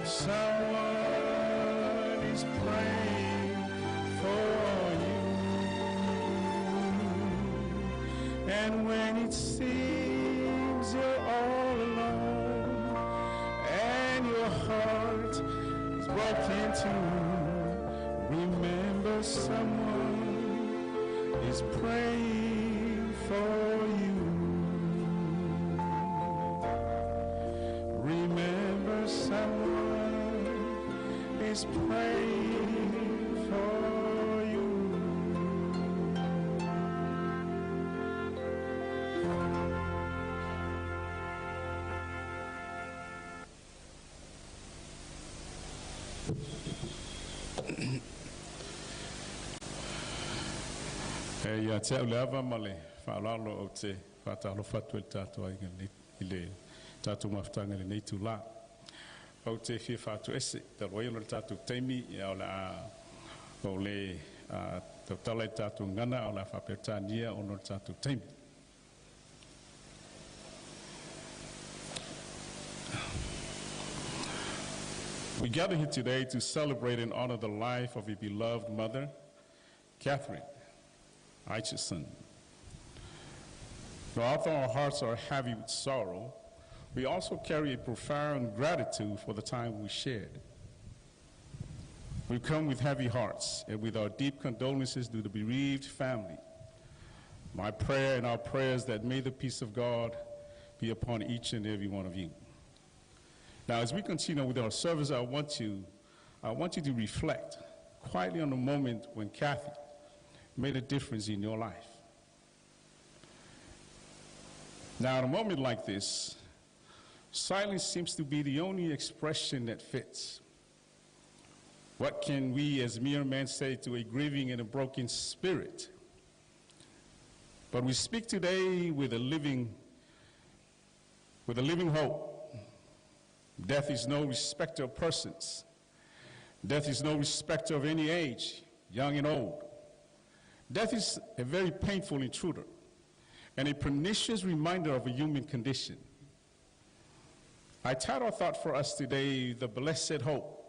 Someone is praying for you. And when it seems you're all alone and your heart is broken too, remember someone is praying for you. Remember someone is praying for you. Ya te ulava male fa lalo o te fa ta lo fatu el tato ai ile tato maftanga le nei tu la o te fi fatu ese te lo yo tato temi ya la o le te tala tato ngana o la fa pertania o no tato temi. We gather here today to celebrate and honor the life of a beloved mother, Catherine Aitchison. Now, although our hearts are heavy with sorrow, we also carry a profound gratitude for the time we shared. We come with heavy hearts and with our deep condolences to the bereaved family. My prayer and our prayers that may the peace of God be upon each and every one of you. Now, as we continue with our service, I want you to reflect quietly on the moment when Kathy made a difference in your life. Now, at a moment like this, silence seems to be the only expression that fits. What can we as mere men say to a grieving and a broken spirit? But we speak today with a living hope. Death is no respecter of persons. Death is no respecter of any age, young and old. Death is a very painful intruder and a pernicious reminder of a human condition. I titled our thought for us today, The Blessed Hope.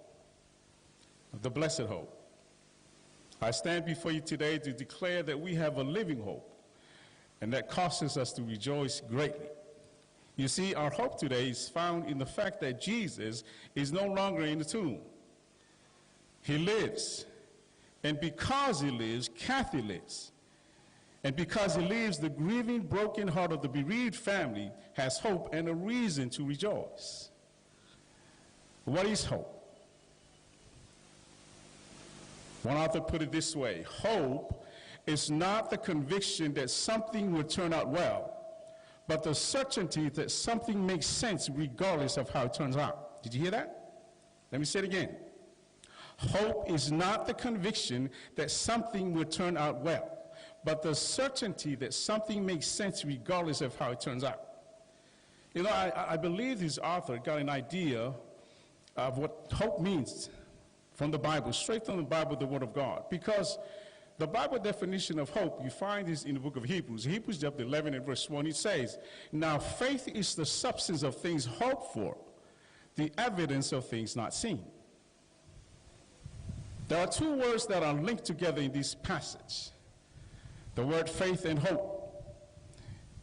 The Blessed Hope. I stand before you today to declare that we have a living hope, and that causes us to rejoice greatly. You see, our hope today is found in the fact that Jesus is no longer in the tomb. He lives. And because he lives, Kathy lives. And because he lives, the grieving, broken heart of the bereaved family has hope and a reason to rejoice. What is hope? One author put it this way: hope is not the conviction that something will turn out well, but the certainty that something makes sense regardless of how it turns out. Did you hear that? Let me say it again. Hope is not the conviction that something will turn out well, but the certainty that something makes sense regardless of how it turns out. You know, I believe this author got an idea of what hope means from the Bible, straight from the Bible, the Word of God. Because the Bible definition of hope, you find this in the book of Hebrews. Hebrews chapter 11 and verse 1, it says, "Now faith is the substance of things hoped for, the evidence of things not seen." There are two words that are linked together in this passage, the word faith and hope.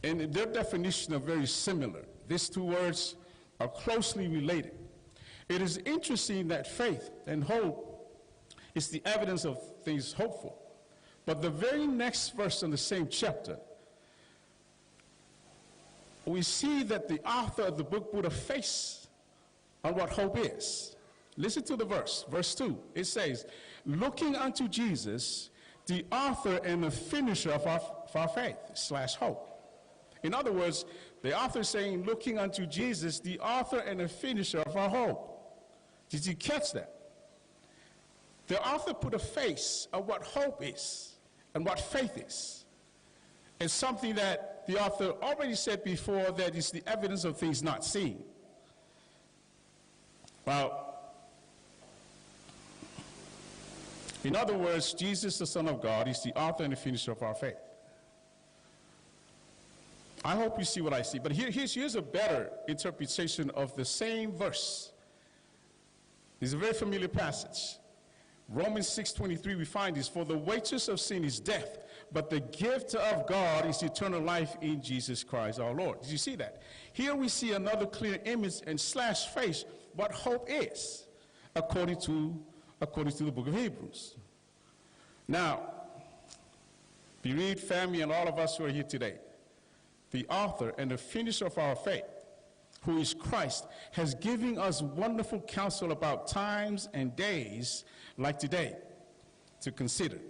And their definition are very similar. These two words are closely related. It is interesting that faith and hope is the evidence of things hoped for. But the very next verse in the same chapter, we see that the author of the book put a face on what hope is. Listen to the verse, verse 2. It says, "Looking unto Jesus, the author and the finisher of our faith / hope." In other words, the author is saying, looking unto Jesus, the author and the finisher of our hope. Did you catch that? The author put a face of what hope is and what faith is. It's something that the author already said before, that is the evidence of things not seen. Well, in other words, Jesus, the Son of God, is the author and the finisher of our faith. I hope you see what I see. But here's a better interpretation of the same verse. It's a very familiar passage. Romans 6:23, we find this: "For the wages of sin is death, but the gift of God is eternal life in Jesus Christ our Lord." Did you see that? Here we see another clear image and / face what hope is, according to the book of Hebrews. Now, bereaved family and all of us who are here today, the author and the finisher of our faith, who is Christ, has given us wonderful counsel about times and days like today to consider.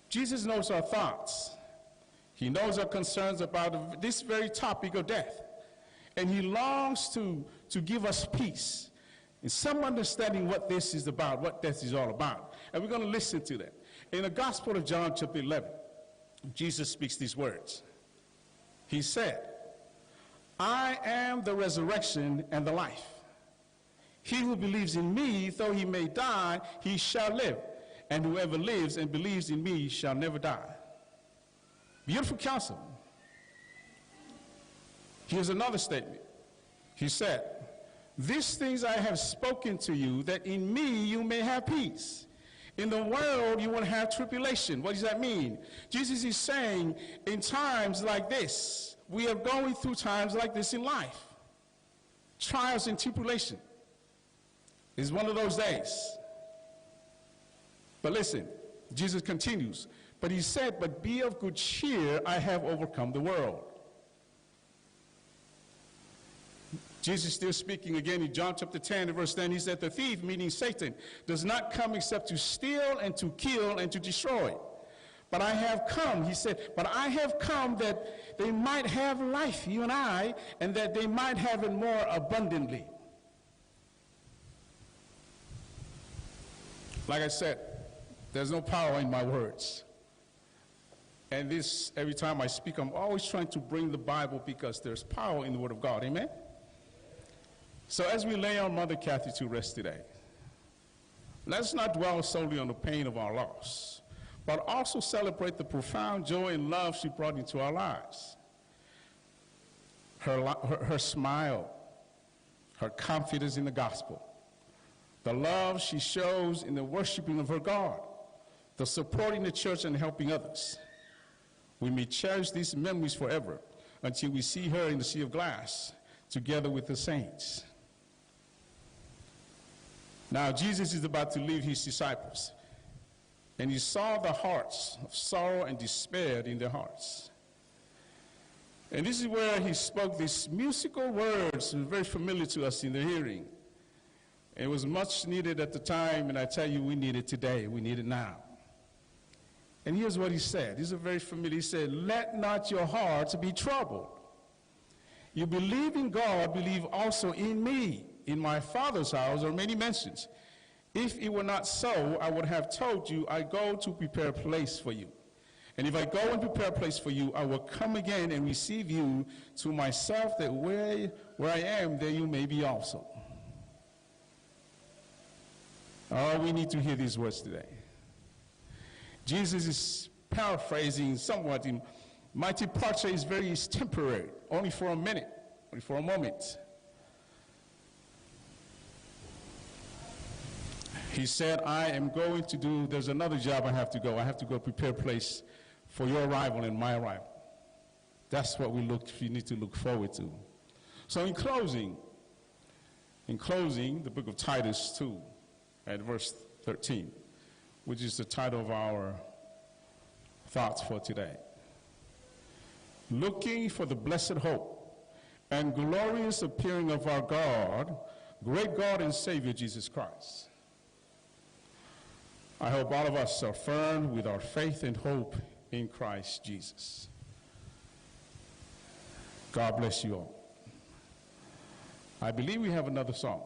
Jesus knows our thoughts. He knows our concerns about this very topic of death. And he longs to give us peace and some understanding what this is about, what death is all about. And we're going to listen to that. In the Gospel of John chapter 11, Jesus speaks these words. He said, "I am the resurrection and the life. He who believes in me, though he may die, he shall live. And whoever lives and believes in me shall never die." Beautiful counsel. Here's another statement. He said, "These things I have spoken to you, that in me you may have peace. In the world you will have tribulation." What does that mean? Jesus is saying, in times like this, we are going through times like this in life. trials and tribulation. It's one of those days. But listen, Jesus continues. But he said, but be of good cheer, I have overcome the world. Jesus still speaking again in John chapter 10 and verse 10. He said, the thief, meaning Satan, does not come except to steal and to kill and to destroy. But I have come, he said, but I have come that they might have life, you and I, and that they might have it more abundantly. Like I said, there's no power in my words. And this, every time I speak, I'm always trying to bring the Bible because there's power in the Word of God. Amen? So as we lay on Mother Kathy to rest today, let's not dwell solely on the pain of our loss, but also celebrate the profound joy and love she brought into our lives. Her smile, her confidence in the gospel, the love she shows in the worshiping of her God, the supporting the church and helping others. We may cherish these memories forever until we see her in the sea of glass together with the saints. Now, Jesus is about to leave his disciples, and he saw the hearts of sorrow and despair in their hearts. And this is where he spoke these musical words, very familiar to us in the hearing. It was much needed at the time, and I tell you, we need it today. We need it now. And here's what he said. These are very familiar. He said, let not your hearts be troubled. You believe in God, believe also in me. In my Father's house are many mansions. If it were not so, I would have told you, I go to prepare a place for you. And if I go and prepare a place for you, I will come again and receive you to myself, that where I am, there you may be also. Oh, we need to hear these words today. Jesus is paraphrasing somewhat. My departure is temporary, only for a minute, only for a moment. He said, I am going to do, there's another job I have to go. I have to go prepare a place for your arrival and my arrival. That's what we need to look forward to. So in closing, the book of Titus 2 at verse 13, which is the title of our thoughts for today. Looking for the blessed hope and glorious appearing of our God, great God and Savior Jesus Christ. I hope all of us are firm with our faith and hope in Christ Jesus. God bless you all. I believe we have another song.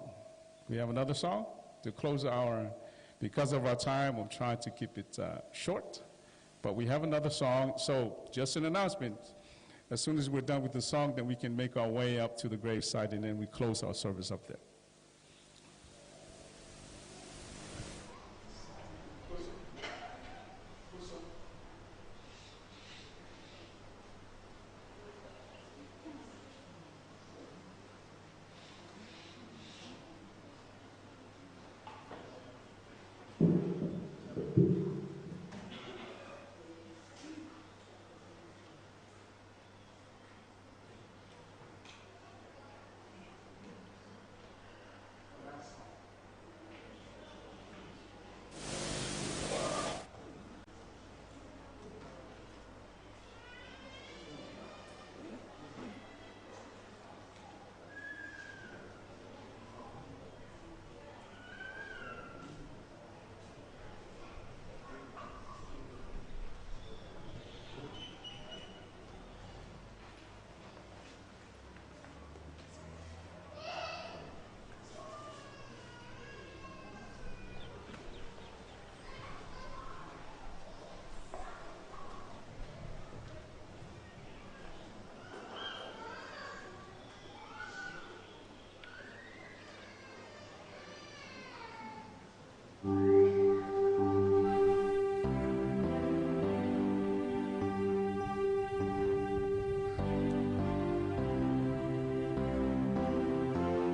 We have another song to close our. Because of our time, I'm trying to keep it short, but we have another song. So just an announcement. As soon as we're done with the song, then we can make our way up to the graveside, and then we close our service up there.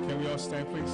Can we all stand, please?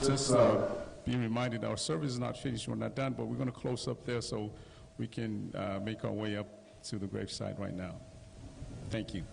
Just be reminded our service is not finished. We're not done, but we're going to close up there so we can make our way up to the graveside right now. Thank you.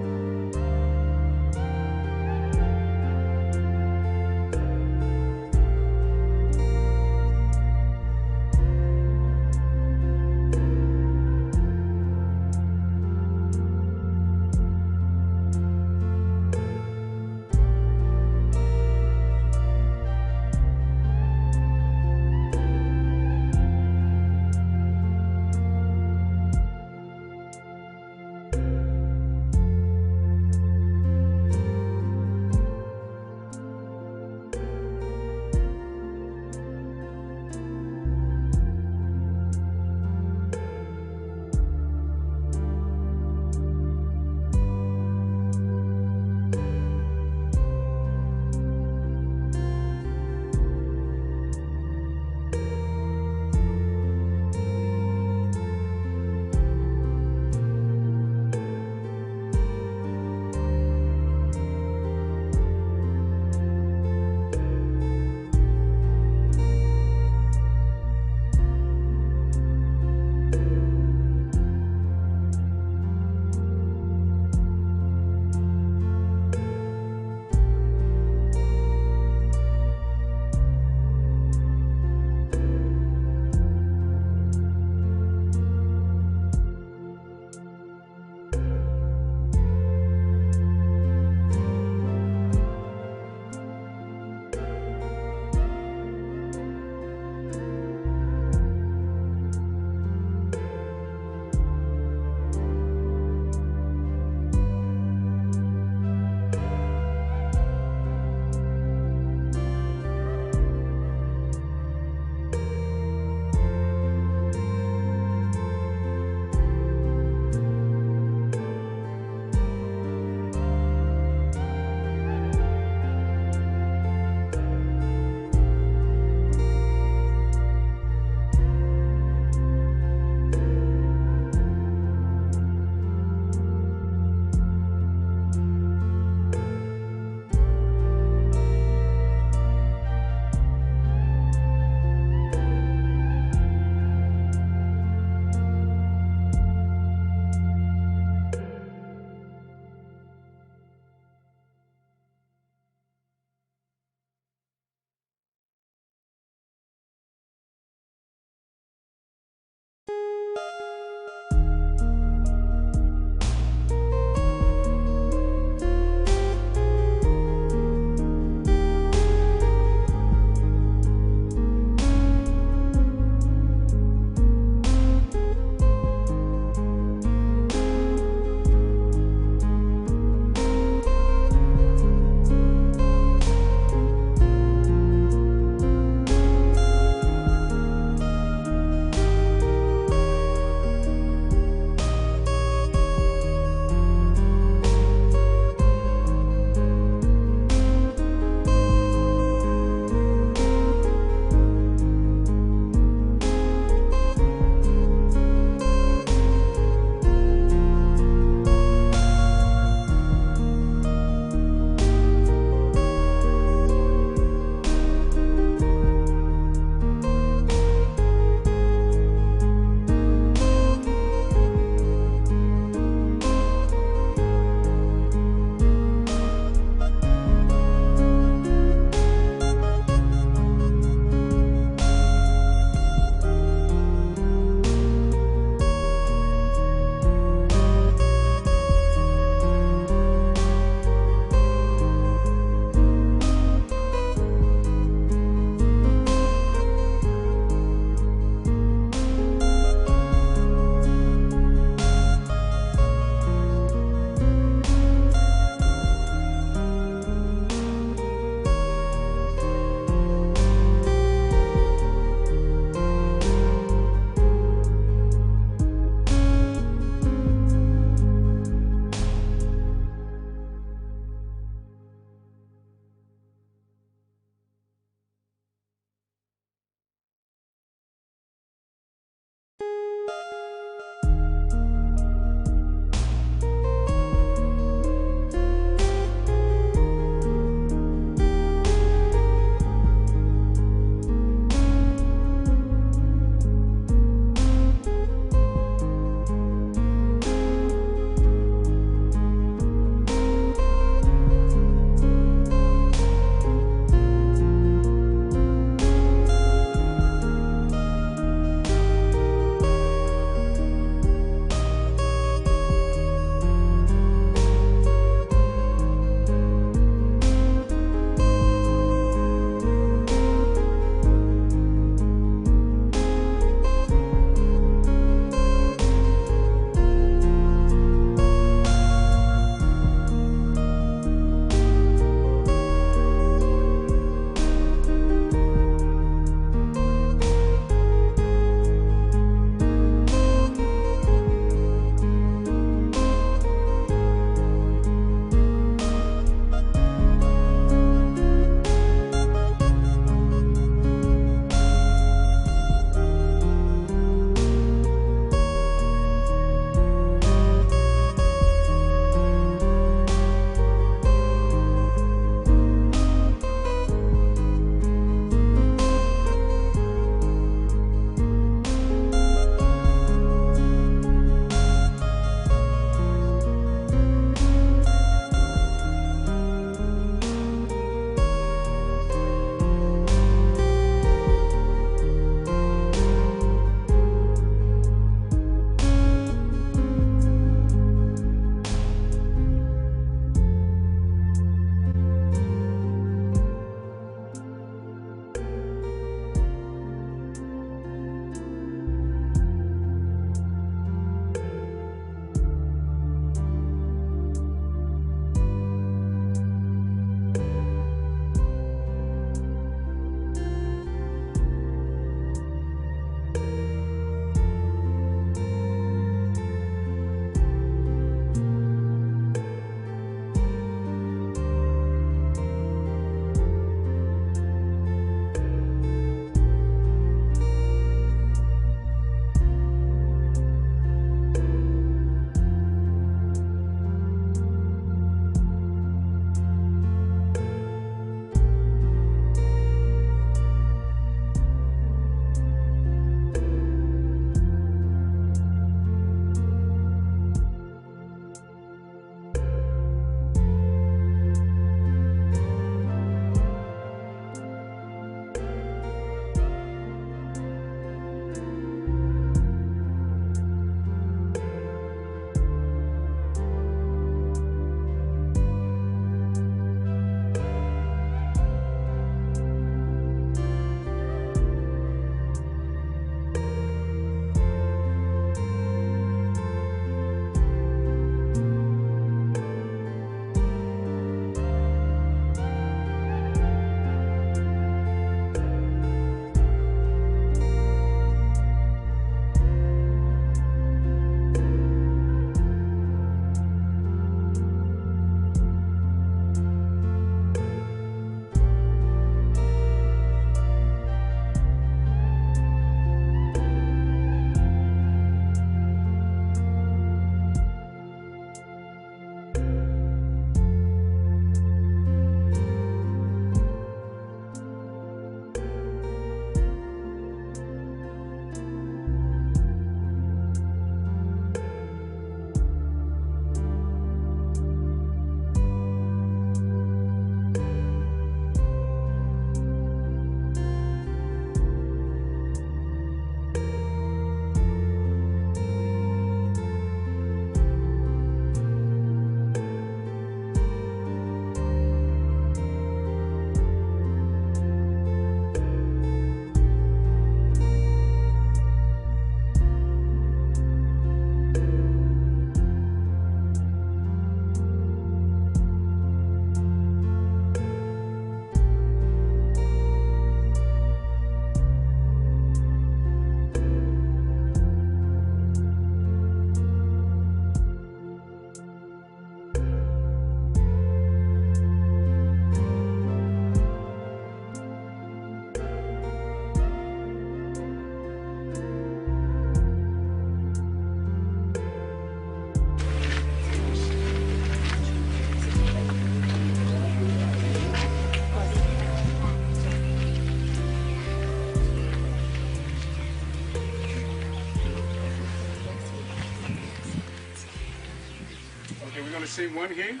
we're going to sing one hymn,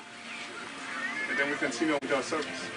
and then we continue with our service.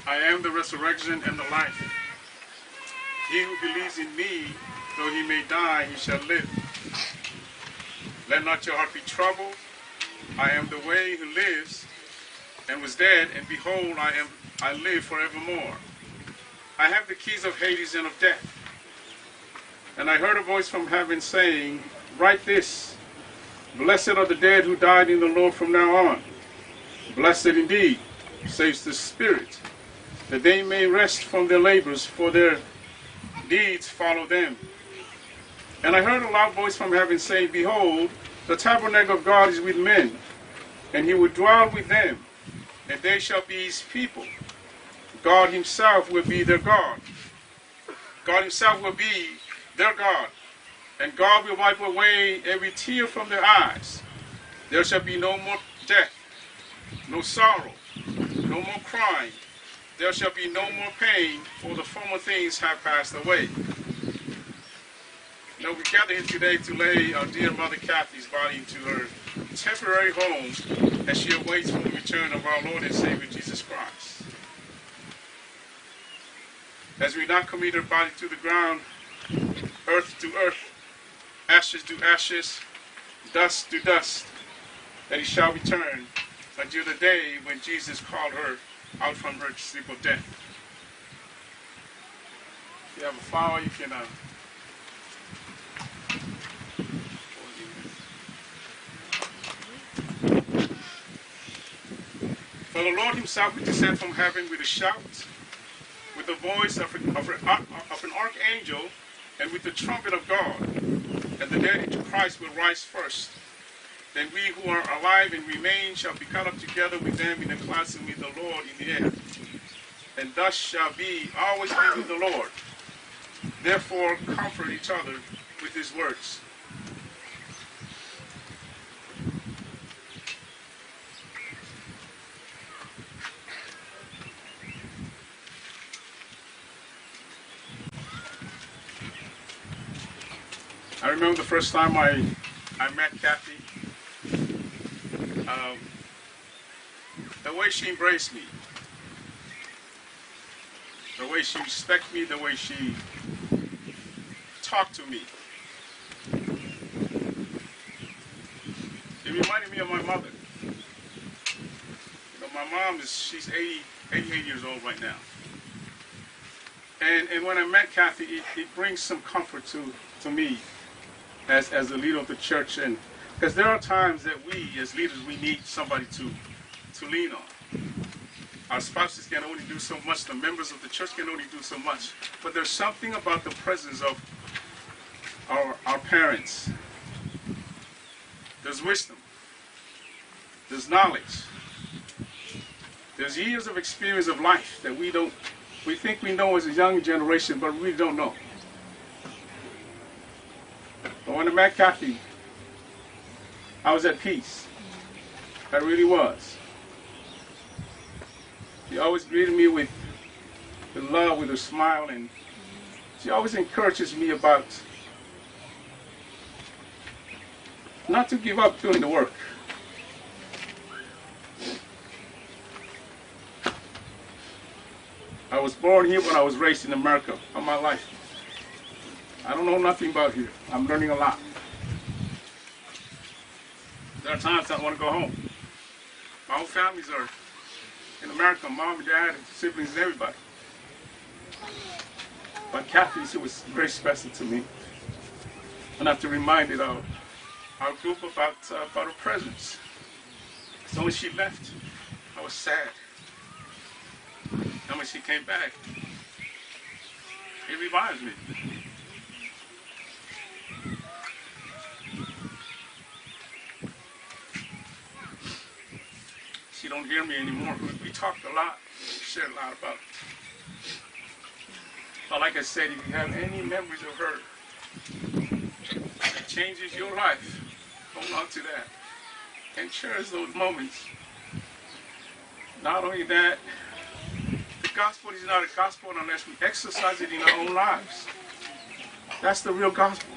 I am the resurrection and the life. He who believes in me, though he may die, he shall live. Let not your heart be troubled. I am the way who lives and was dead, and behold, I live forevermore. I have the keys of Hades and of death. And I heard a voice from heaven saying, write this, blessed are the dead who died in the Lord from now on. Blessed indeed, says the Spirit, that they may rest from their labors, for their deeds follow them. And I heard a loud voice from heaven saying, behold, the tabernacle of God is with men, and he will dwell with them, and they shall be his people. God himself will be their God. God himself will be their God, and God will wipe away every tear from their eyes. There shall be no more death, no sorrow, no more crying. There shall be no more pain, for the former things have passed away. Now we gather here today to lay our dear Mother Kathy's body into her temporary home as she awaits for the return of our Lord and Savior Jesus Christ. As we now commit her body to the ground, earth to earth, ashes to ashes, dust to dust, that he shall return until the day when Jesus called her out from her sleep of death. If you have a flower, you can For the Lord himself will descend from heaven with a shout, with the voice of an archangel, and with the trumpet of God. And the dead into Christ will rise first. Then we who are alive and remain shall be caught up together with them in the clouds to meet the Lord in the air. And thus shall be always be with the Lord. Therefore comfort each other with his words. I remember the first time I met Kathy, the way she embraced me, the way she respected me, the way she talked to me. It reminded me of my mother. You know, my mom she's 88 years old right now. And when I met Kathy, it brings some comfort to me as the leader of the church, and because there are times that we as leaders we need somebody to lean on. Our spouses can only do so much, the members of the church can only do so much, but there's something about the presence of our parents. There's wisdom, there's knowledge, there's years of experience of life that we think we know as a young generation, but we don't know. But when I met Kathy, I was at peace. I really was. She always greeted me with love, with a smile, and she always encourages me about not to give up doing the work. I was born here, but I was raised in America all my life. I don't know nothing about here. I'm learning a lot. There are times I want to go home. My whole families are in America, mom and dad and siblings and everybody. But Kathy, she was very special to me. And I have to remind it of our group about her presence. So when she left, I was sad. And when she came back, it reminds me. She don't hear me anymore. We talked a lot, shared a lot about it. But like I said, if you have any memories of her that changes your life, hold on to that and cherish those moments. Not only that, the gospel is not a gospel unless we exercise it in our own lives. That's the real gospel.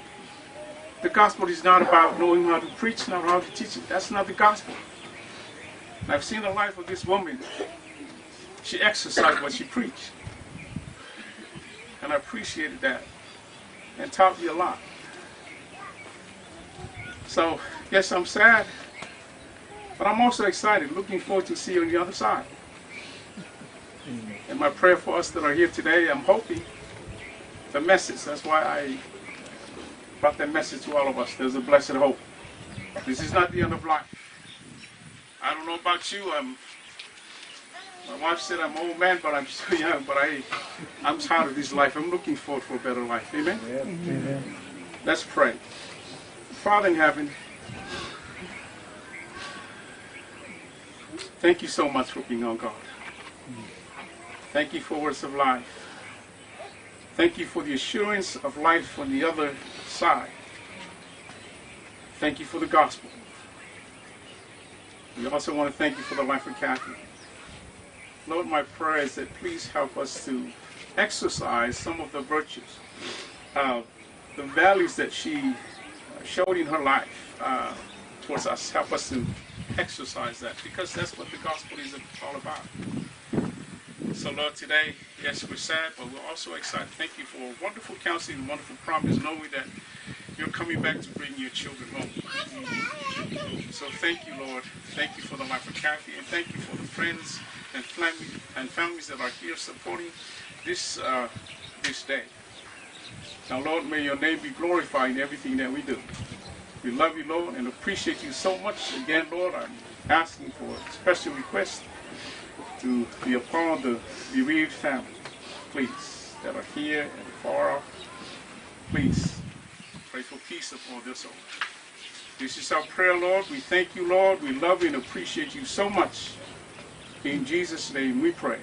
The gospel is not about knowing how to preach, not how to teach it. That's not the gospel. I've seen the life of this woman. She exercised what she preached. And I appreciated that. And taught me a lot. So, yes, I'm sad. But I'm also excited, looking forward to see you on the other side. And my prayer for us that are here today, I'm hoping the message, that's why I brought that message to all of us. There's a blessed hope. This is not the end of life. I don't know about you. My wife said I'm an old man, but I'm still young. But I'm tired of this life. I'm looking forward for a better life. Amen? Yeah. Amen. Let's pray. Father in heaven, thank you so much for being our God. Thank you for words of life. Thank you for the assurance of life on the other side. Thank you for the gospel. We also want to thank you for the life of Kathy. Lord, my prayer is that please help us to exercise some of the virtues, the values that she showed in her life towards us. Help us to exercise that, because that's what the gospel is all about. So, Lord, today, yes, we're sad, but we're also excited. Thank you for wonderful counseling and wonderful promise, knowing that you're coming back to bring your children home. So thank you, Lord. Thank you for the life of Kathy, and thank you for the friends and families that are here supporting this day. Now, Lord, may your name be glorified in everything that we do. We love you, Lord, and appreciate you so much. Again, Lord, I'm asking for a special request to be upon the bereaved family, please, that are here and far off. Please, pray for peace upon their souls. This is our prayer, Lord. We thank you, Lord. We love you and appreciate you so much. In Jesus' name we pray.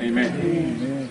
Amen. Amen.